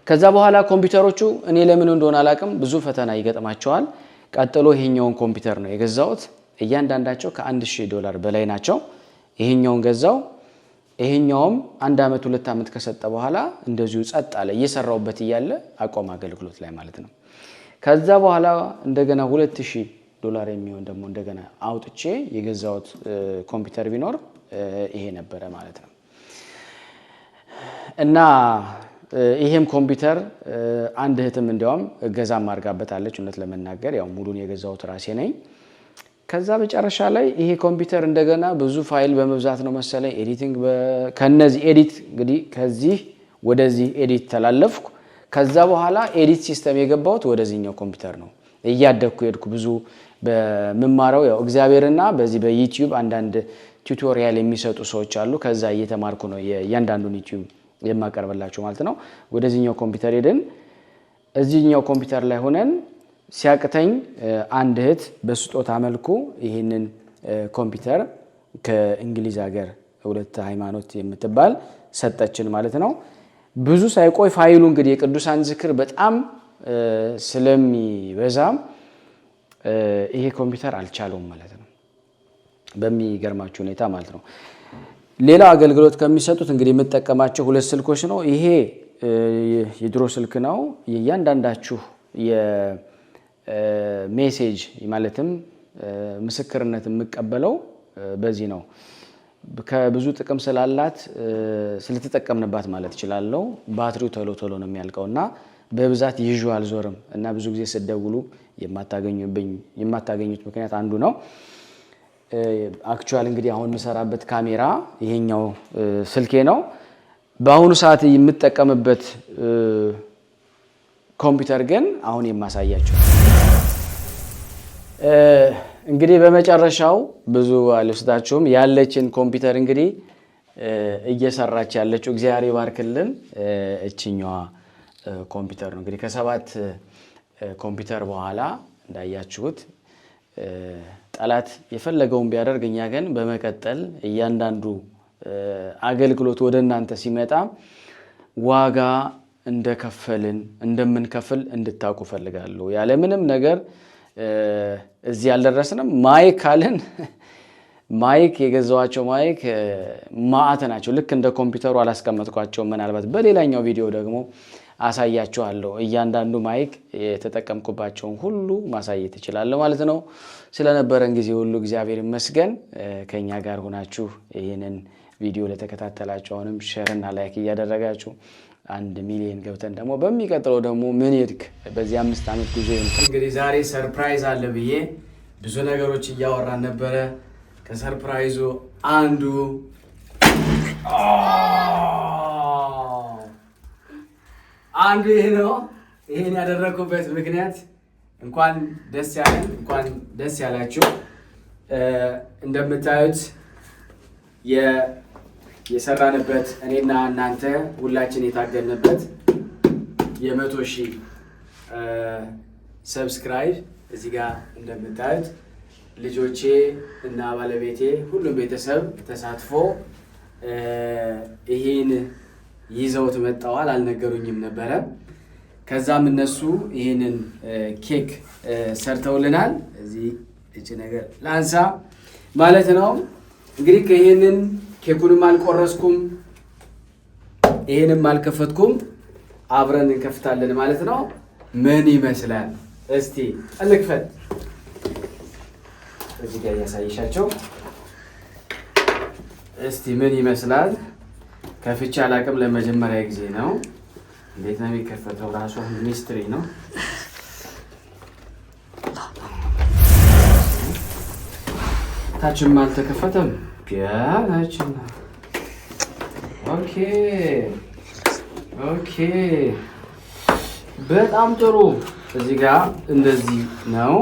ከዛ በኋላ ኮምፒውተሮቹ እኔ ለምን እንደሆነ አላውቅም ብዙ ፈተና ይገጥማቸዋል። ቀጥሎ ይሄኛውን ኮምፒውተር ነው የገዛሁት። እያንዳንዳቸው $1000 በላይ ናቸው። ይሄኛውን ገዛው። ይሄኛውም 1 አመት 2 አመት ከሰጠ በኋላ እንደዚሁ ጸጥ አለ። እየሰራውበት እያለ አቆም አገልግሎት ላይ ማለት ነው። ከዛ በኋላ እንደገና $2000 የሚሆን ደግሞ እንደገና አውጥቼ የገዛሁት ኮምፒውተር ቢኖር ይሄ ነበረ ማለት ነው። እና ይሄም ኮምፒውተር አንድ እህትም እንዲያውም እገዛም አድርጋበታለች። እውነት ለመናገር ያው ሙሉን የገዛሁት ራሴ ነኝ። ከዛ መጨረሻ ላይ ይሄ ኮምፒውተር እንደገና ብዙ ፋይል በመብዛት ነው መሰለኝ ኤዲቲንግ ከነዚህ ኤዲት እንግዲህ ከዚህ ወደዚህ ኤዲት ተላለፍኩ። ከዛ በኋላ ኤዲት ሲስተም የገባሁት ወደዚህኛው ኮምፒውተር ነው። እያደግኩ ሄድኩ። ብዙ በመማረው ያው እግዚአብሔርና በዚህ በዩቲዩብ አንዳንድ ቱቶሪያል የሚሰጡ ሰዎች አሉ። ከዛ እየተማርኩ ነው እያንዳንዱን ዩቲዩብ የማቀርብላችሁ ማለት ነው። ወደዚህኛው ኮምፒውተር ሄደን እዚህኛው ኮምፒውተር ላይ ሆነን ሲያቅተኝ አንድ እህት በስጦታ መልኩ ይህንን ኮምፒውተር ከእንግሊዝ ሀገር ሁለት ሃይማኖት የምትባል ሰጠችን ማለት ነው። ብዙ ሳይቆይ ፋይሉ እንግዲህ የቅዱሳን ዝክር በጣም ስለሚበዛ ይሄ ኮምፒውተር አልቻለውም ማለት ነው። በሚገርማችሁ ሁኔታ ማለት ነው። ሌላ አገልግሎት ከሚሰጡት እንግዲህ የምጠቀማቸው ሁለት ስልኮች ነው። ይሄ የድሮ ስልክ ነው። የእያንዳንዳችሁ የሜሴጅ ማለትም ምስክርነት የምቀበለው በዚህ ነው። ከብዙ ጥቅም ስላላት ስለተጠቀምንባት ማለት እችላለሁ። ባትሪው ቶሎ ቶሎ ነው የሚያልቀውና በብዛት ይዤ አልዞርም እና ብዙ ጊዜ ስደውሉ የማታገኙት ምክንያት አንዱ ነው። አክቹዋሊ እንግዲህ አሁን የምሰራበት ካሜራ ይሄኛው ስልኬ ነው። በአሁኑ ሰዓት የምጠቀምበት ኮምፒውተር ግን አሁን የማሳያቸው እንግዲህ በመጨረሻው ብዙ አልወስዳችሁም። ያለችን ኮምፒውተር እንግዲህ እየሰራች ያለችው እግዚአብሔር ይባርክልን እችኛዋ ኮምፒውተር ነው። እንግዲህ ከ7 ኮምፒውተር በኋላ እንዳያችሁት ጠላት የፈለገውን ቢያደርግ እኛ ግን በመቀጠል እያንዳንዱ አገልግሎት ወደ እናንተ ሲመጣ ዋጋ እንደምንከፍል እንድታውቁ ፈልጋለሁ። ያለ ምንም ነገር እዚህ ያልደረስንም ማይክ ካልን ማይክ የገዛዋቸው ማይክ ማአት ናቸው። ልክ እንደ ኮምፒውተሩ አላስቀመጥኳቸው። ምናልባት በሌላኛው ቪዲዮ ደግሞ አሳያችኋለሁ። እያንዳንዱ ማይክ የተጠቀምኩባቸውን ሁሉ ማሳየት እችላለሁ ማለት ነው። ስለነበረን ጊዜ ሁሉ እግዚአብሔር ይመስገን። ከኛ ጋር ሆናችሁ ይህንን ቪዲዮ ለተከታተላችሁ አሁንም ሼር እና ላይክ እያደረጋችሁ 1 ሚሊዮን ገብተን ደግሞ በሚቀጥለው ደግሞ ምን ይድክ በዚህ 5 ዓመት ጉዞ እንግዲህ ዛሬ ሰርፕራይዝ አለ ብዬ ብዙ ነገሮች እያወራን ነበረ። ከሰርፕራይዙ አንዱ ይሄ ነው። ይሄን ያደረኩበት ምክንያት እንኳን ደስ ያለን እንኳን ደስ ያላችሁ። እንደምታዩት የሰራንበት እኔና እናንተ ሁላችን የታገልንበት የ100,000 ሰብስክራይብ እዚህ ጋር እንደምታዩት ልጆቼ እና ባለቤቴ ሁሉም ቤተሰብ ተሳትፎ ይሄን ይዘውት መጣዋል። አልነገሩኝም ነበረ። ከዛም እነሱ ይሄንን ኬክ ሰርተውልናል። እዚህ እቺ ነገር ላንሳ ማለት ነው። እንግዲህ ከይሄንን ኬኩንም አልቆረስኩም፣ ይሄንም አልከፈትኩም። አብረን እንከፍታለን ማለት ነው። ምን ይመስላል እስቲ እንክፈት። እዚህ ጋር ያሳይሻቸው እስቲ ምን ይመስላል። ከፍቼ አላቅም፣ ለመጀመሪያ ጊዜ ነው። እንዴት ነው የሚከፈተው? ራሱ ሚስትሪ ነው። ታችም አልተከፈተም። ፒያናችን ኦኬ በጣም ጥሩ። እዚህ ጋር እንደዚህ ነው።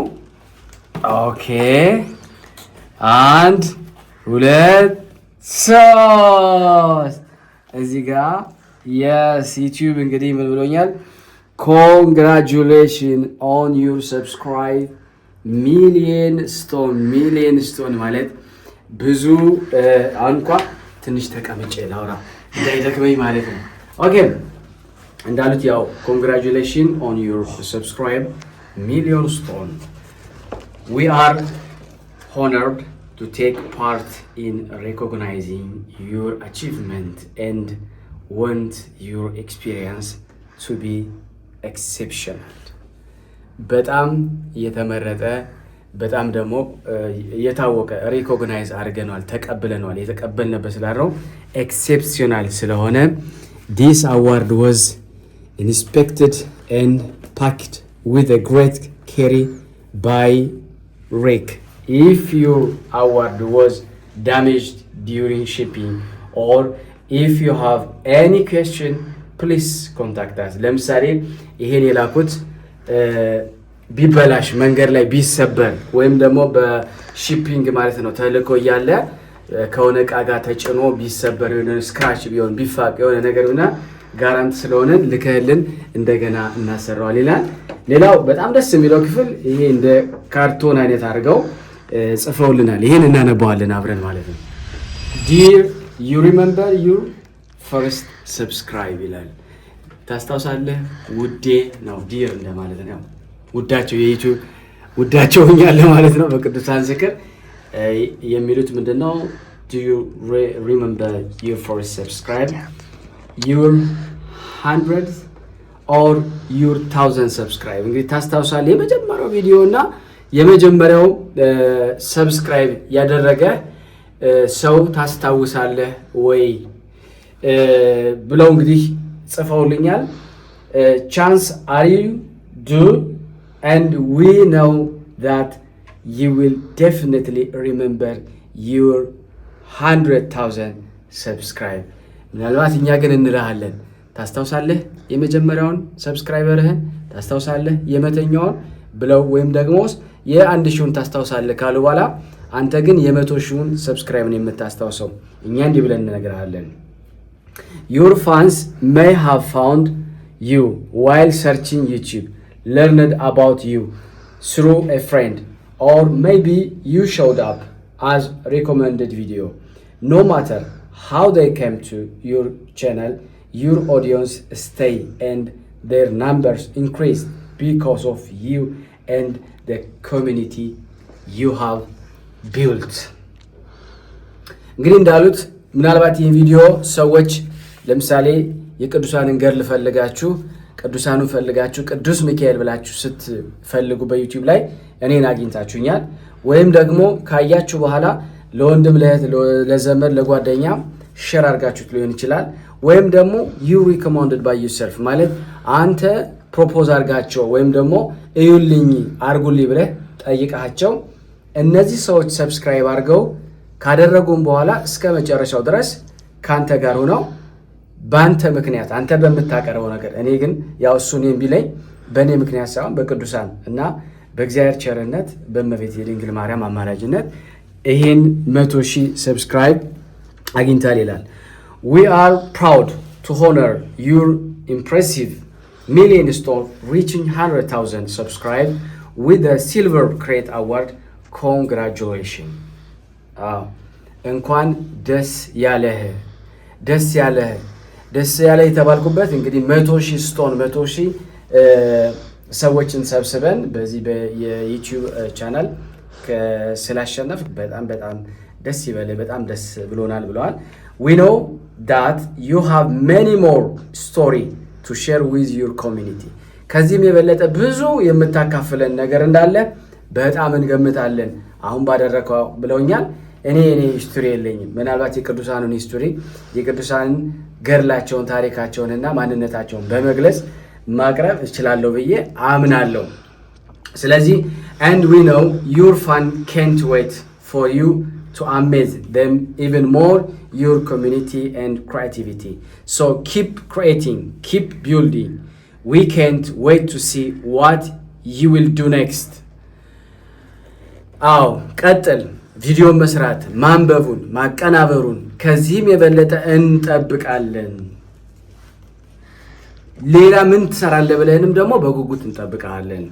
ኦኬ 1 2 3 እዚህ ጋር የዩቲዩብ እንግዲህ ምን ብሎኛል? ኮንግራቹሌሽን ኦን ዩር ሰብስክራይብ ሚሊየን ስቶን ማለት ብዙ አንኳ ትንሽ ተቀምጬ ላውራ እንዳይደክመኝ ማለት ነው። ኦኬ እንዳሉት ያው ኮንግራቹሌሽን ኦን ዩር ሰብስክራይብ ሚሊየን ስቶን we are honored to take part in recognizing your achievement and want your experience to be exceptional. በጣም የተመረጠ በጣም ደግሞ የታወቀ ሪኮግናይዝ አድርገናል፣ ተቀብለናል። የተቀበልነበት ስላለው ኤክሴፕሽናል ስለሆነ This award was inspected and packed with a great care by Rick. If your award was damaged during shipping or if you have any question, please contact us. ለምሳሌ ይሄን የላኩት ቢበላሽ መንገድ ላይ ቢሰበር ወይም ደግሞ በሺፒንግ ማለት ነው ተልኮ እያለ ከሆነ ዕቃ ጋር ተጭኖ ቢሰበር የሆነ ስክራች ቢሆን ቢፋቅ የሆነ ነገር ቢሆን ጋራንት ስለሆነ ልከህልን እንደገና እናሰራዋል ይላል። ሌላው በጣም ደስ የሚለው ክፍል ይሄ እንደ ካርቶን አይነት አድርገው ጽፈውልናል። ይሄን እናነባዋለን አብረን ማለት ነው። Dear, you remember your first subscribe ይላል። ታስታውሳለህ? ውዴ ነው ዲር እንደማለት ነው። ውዳቸው የዩቲዩብ ውዳቸው ሆኛል ማለት ነው። በቅዱሳን ዝክር የሚሉት ምንድነው? Do you remember your first subscribe? Your 100th or your 1000 subscribe? እንግዲህ ታስታውሳለህ የመጀመሪያው ቪዲዮ እና የመጀመሪያው ሰብስክራይብ ያደረገ ሰው ታስታውሳለህ ወይ ብለው እንግዲህ ጽፈውልኛል። Chance are you do and we know that you will definitely remember your 100,000 subscribe. ምናልባት እኛ ግን እንልሃለን ታስታውሳለህ የመጀመሪያውን ሰብስክራይበርህን ታስታውሳለህ የመተኛውን ብለው ወይም ደግሞ የ1000ን ታስታውሳለህ ካሉ በኋላ አንተ ግን የ100,000ን ሰብስክራይብ ነው የምታስታውሰው እኛ እንዲህ ብለን እንነግርሃለን። Your fans may have found you while searching YouTube, learned about you through a friend, or maybe you showed up as recommended video. No matter how they came to your channel, your audience stay and their numbers increase because of you and the community you have built. እንግዲህ እንዳሉት ምናልባት ይህ ቪዲዮ ሰዎች ለምሳሌ የቅዱሳንን ገድል ፈልጋችሁ ቅዱሳኑን ፈልጋችሁ ቅዱስ ሚካኤል ብላችሁ ስትፈልጉ በዩቲዩብ ላይ እኔን አግኝታችሁኛል። ወይም ደግሞ ካያችሁ በኋላ ለወንድም ለእህት ለዘመድ ለጓደኛ ሼር አድርጋችሁት ሊሆን ይችላል። ወይም ደግሞ you recommended by yourself ማለት አንተ ፕሮፖዝ አድርጋቸው ወይም ደግሞ እዩልኝ አርጉልኝ ብለህ ጠይቃቸው እነዚህ ሰዎች ሰብስክራይብ አድርገው ካደረጉም በኋላ እስከ መጨረሻው ድረስ ካንተ ጋር ሆነው ባንተ ምክንያት አንተ በመታቀረው ነገር እኔ ግን ያው እሱን ቢለኝ በእኔ ምክንያት ሳይሆን በቅዱሳን እና በእግዚአብሔር ቸርነት በእመቤት የድንግል ማርያም አማላጅነት ይሄን 100,000 ሰብስክራይብ አግኝታል ይላል። We are proud to honor your impressive milestone reaching 100,000 subscribe with the Silver Crate Award. Congratulations. እንኳን ደስ ያለህ ደስ ያለህ ደስ ያለህ የተባልኩበት እንግዲህ 100,000 ስቶን 100,000 ሰዎችን ሰብስበን በዚህ በዩቲዩብ ቻናል ስላሸነፍ በጣም በጣም ደስ ይበልህ በጣም ደስ ብሎናል ብለዋል። We know that you have many more story to share with your community. ከዚህም የበለጠ ብዙ የምታካፍለን ነገር እንዳለ በጣም እንገምታለን አሁን ባደረከው ብለውኛል። እኔ ሂስቶሪ የለኝም። ምናልባት የቅዱሳኑን ሂስቶሪ የቅዱሳንን ገድላቸውን ታሪካቸውንና ማንነታቸውን በመግለጽ ማቅረብ እችላለሁ ብዬ አምናለሁ። ስለዚህ and we know your fan can't wait for you to amaze them even more your community and creativity. So keep creating, keep building. We can't wait to see what you will do next. አዎ ቀጥል ቪዲዮ መስራት ማንበቡን ማቀናበሩን ከዚህም የበለጠ እንጠብቃለን። ሌላ ምን ትሰራለህ ብለንም ደግሞ በጉጉት እንጠብቃለን።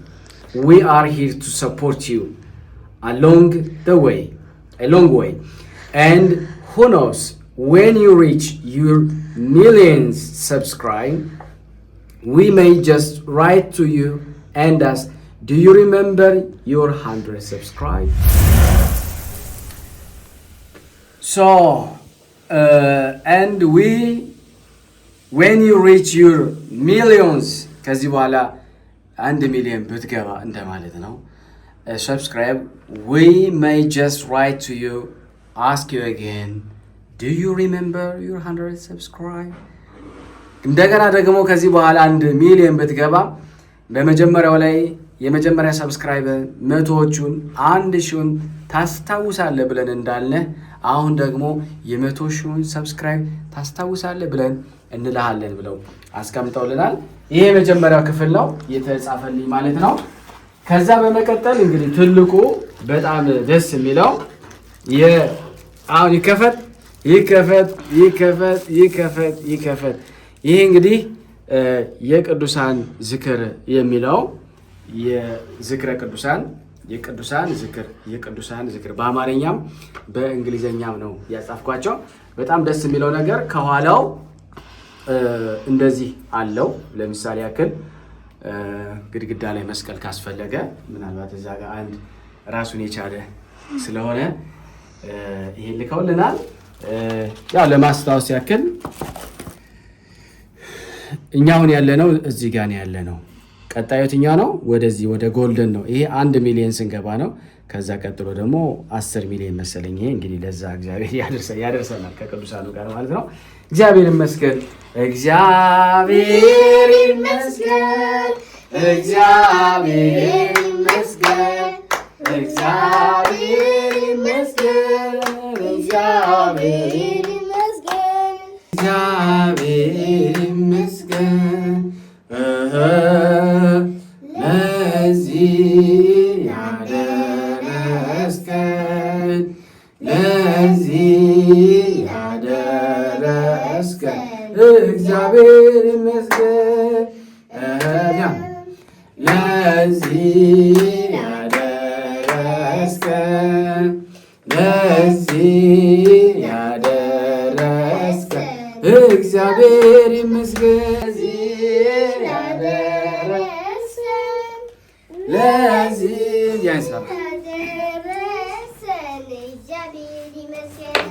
We are here to support you along the way, a long way. And who knows, when you reach your millions subscribe, we may just write to you and ask, do you remember your 100 subscribe? So, and when you reach your millions, ከዚህ በኋላ 1 ሚሊዮን ብትገባ እንደማለት ነው subscribe, we may just write to you, ask you again, do you remember your 100 subscribe? እንደገና ደግሞ ከዚህ በኋላ 1 ሚሊዮን ብትገባ በመጀመሪያው ላይ የመጀመሪያ ሰብስክራይበር 100ዎቹን 1000ን ታስታውሳለህ ብለን እንዳልነህ አሁን ደግሞ የ100,000ን ሰብስክራይብ ታስታውሳለህ ብለን እንልሃለን ብለው አስቀምጠውልናል። ይሄ የመጀመሪያው ክፍል ነው የተጻፈልኝ ማለት ነው። ከዛ በመቀጠል እንግዲህ ትልቁ በጣም ደስ የሚለው አሁን ይከፈት ይሄ እንግዲህ የቅዱሳን ዝክር የሚለው የዝክረ ቅዱሳን የቅዱሳን ዝክር በአማርኛም በእንግሊዘኛም ነው ያጻፍኳቸው። በጣም ደስ የሚለው ነገር ከኋላው እንደዚህ አለው። ለምሳሌ ያክል ግድግዳ ላይ መስቀል ካስፈለገ ምናልባት እዛ ጋር አንድ ራሱን የቻለ ስለሆነ ይሄን ልከውልናል። ያው ለማስታወስ ያክል እኛ አሁን ያለነው እዚህ ጋር ነው ያለነው። ቀጣዩ የትኛው ነው? ወደዚህ ወደ ጎልደን ነው። ይሄ 1 ሚሊዮን ስንገባ ነው። ከዛ ቀጥሎ ደግሞ 10 ሚሊዮን መሰለኝ። ይሄ እንግዲህ ለዛ እግዚአብሔር ያደርሰናል ከቅዱሳኑ ጋር ማለት ነው። እግዚአብሔር ይመስገን፣ እግዚአብሔር ይመስገን፣ እግዚአብሔር ይመስገን፣ እግዚአብሔር ይመስገን፣ እግዚአብሔር ይመስገን፣ እግዚአብሔር ይመስገን ለዚህ ያደረስከን፣ ለዚህ ያደረስከን እግዚአብሔር ይመስገን፣ ለዚህ ያደረስከን፣ ለዚህ ያደረስከን እግዚአብሔር ይመስገን፣ ለዚህ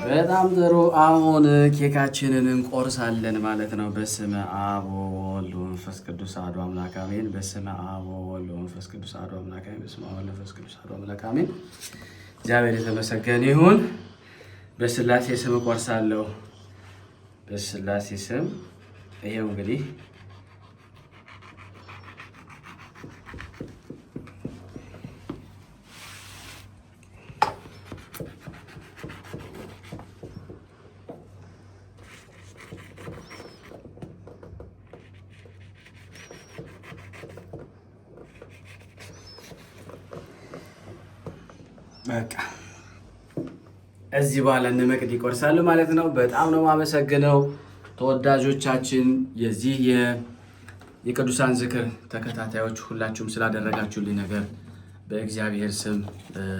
በጣም ጥሩ። አሁን ኬካችንን እንቆርሳለን ማለት ነው። በስመ አብ ወወልድ ወመንፈስ ቅዱስ አሐዱ አምላክ አሜን። በስመ አብ ወወልድ ወመንፈስ ቅዱስ አሐዱ አምላክ አሜን። በስመ አብ ወወልድ ወመንፈስ ቅዱስ አሐዱ አምላክ አሜን። እግዚአብሔር የተመሰገነ ይሁን። በስላሴ ስም እቆርሳለሁ። በስላሴ ስም ይሄው እንግዲህ በቃ እዚህ በኋላ እነ መቅዲ ይቆርሳሉ ማለት ነው። በጣም ነው የማመሰግነው ተወዳጆቻችን፣ የዚህ የቅዱሳን ዝክር ተከታታዮች ሁላችሁም ስላደረጋችሁልኝ ነገር በእግዚአብሔር ስም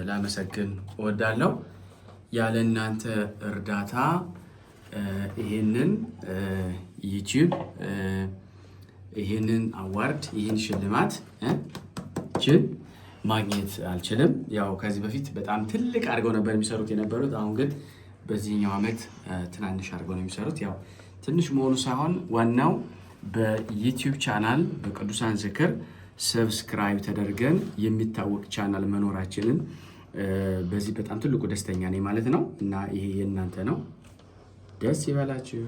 ላመሰግን እወዳለሁ። ያለ እናንተ እርዳታ ይህንን ዩቲዩብ ይህንን አዋርድ ይህን ሽልማት ማግኘት አልችልም። ያው ከዚህ በፊት በጣም ትልቅ አድርገው ነበር የሚሰሩት የነበሩት። አሁን ግን በዚህኛው ዓመት ትናንሽ አድርገው ነው የሚሰሩት። ያው ትንሽ መሆኑ ሳይሆን ዋናው በዩቲዩብ ቻናል በቅዱሳን ዝክር ሰብስክራይብ ተደርገን የሚታወቅ ቻናል መኖራችንን በዚህ በጣም ትልቁ ደስተኛ ነኝ ማለት ነው። እና ይሄ የእናንተ ነው። ደስ ይበላችሁ።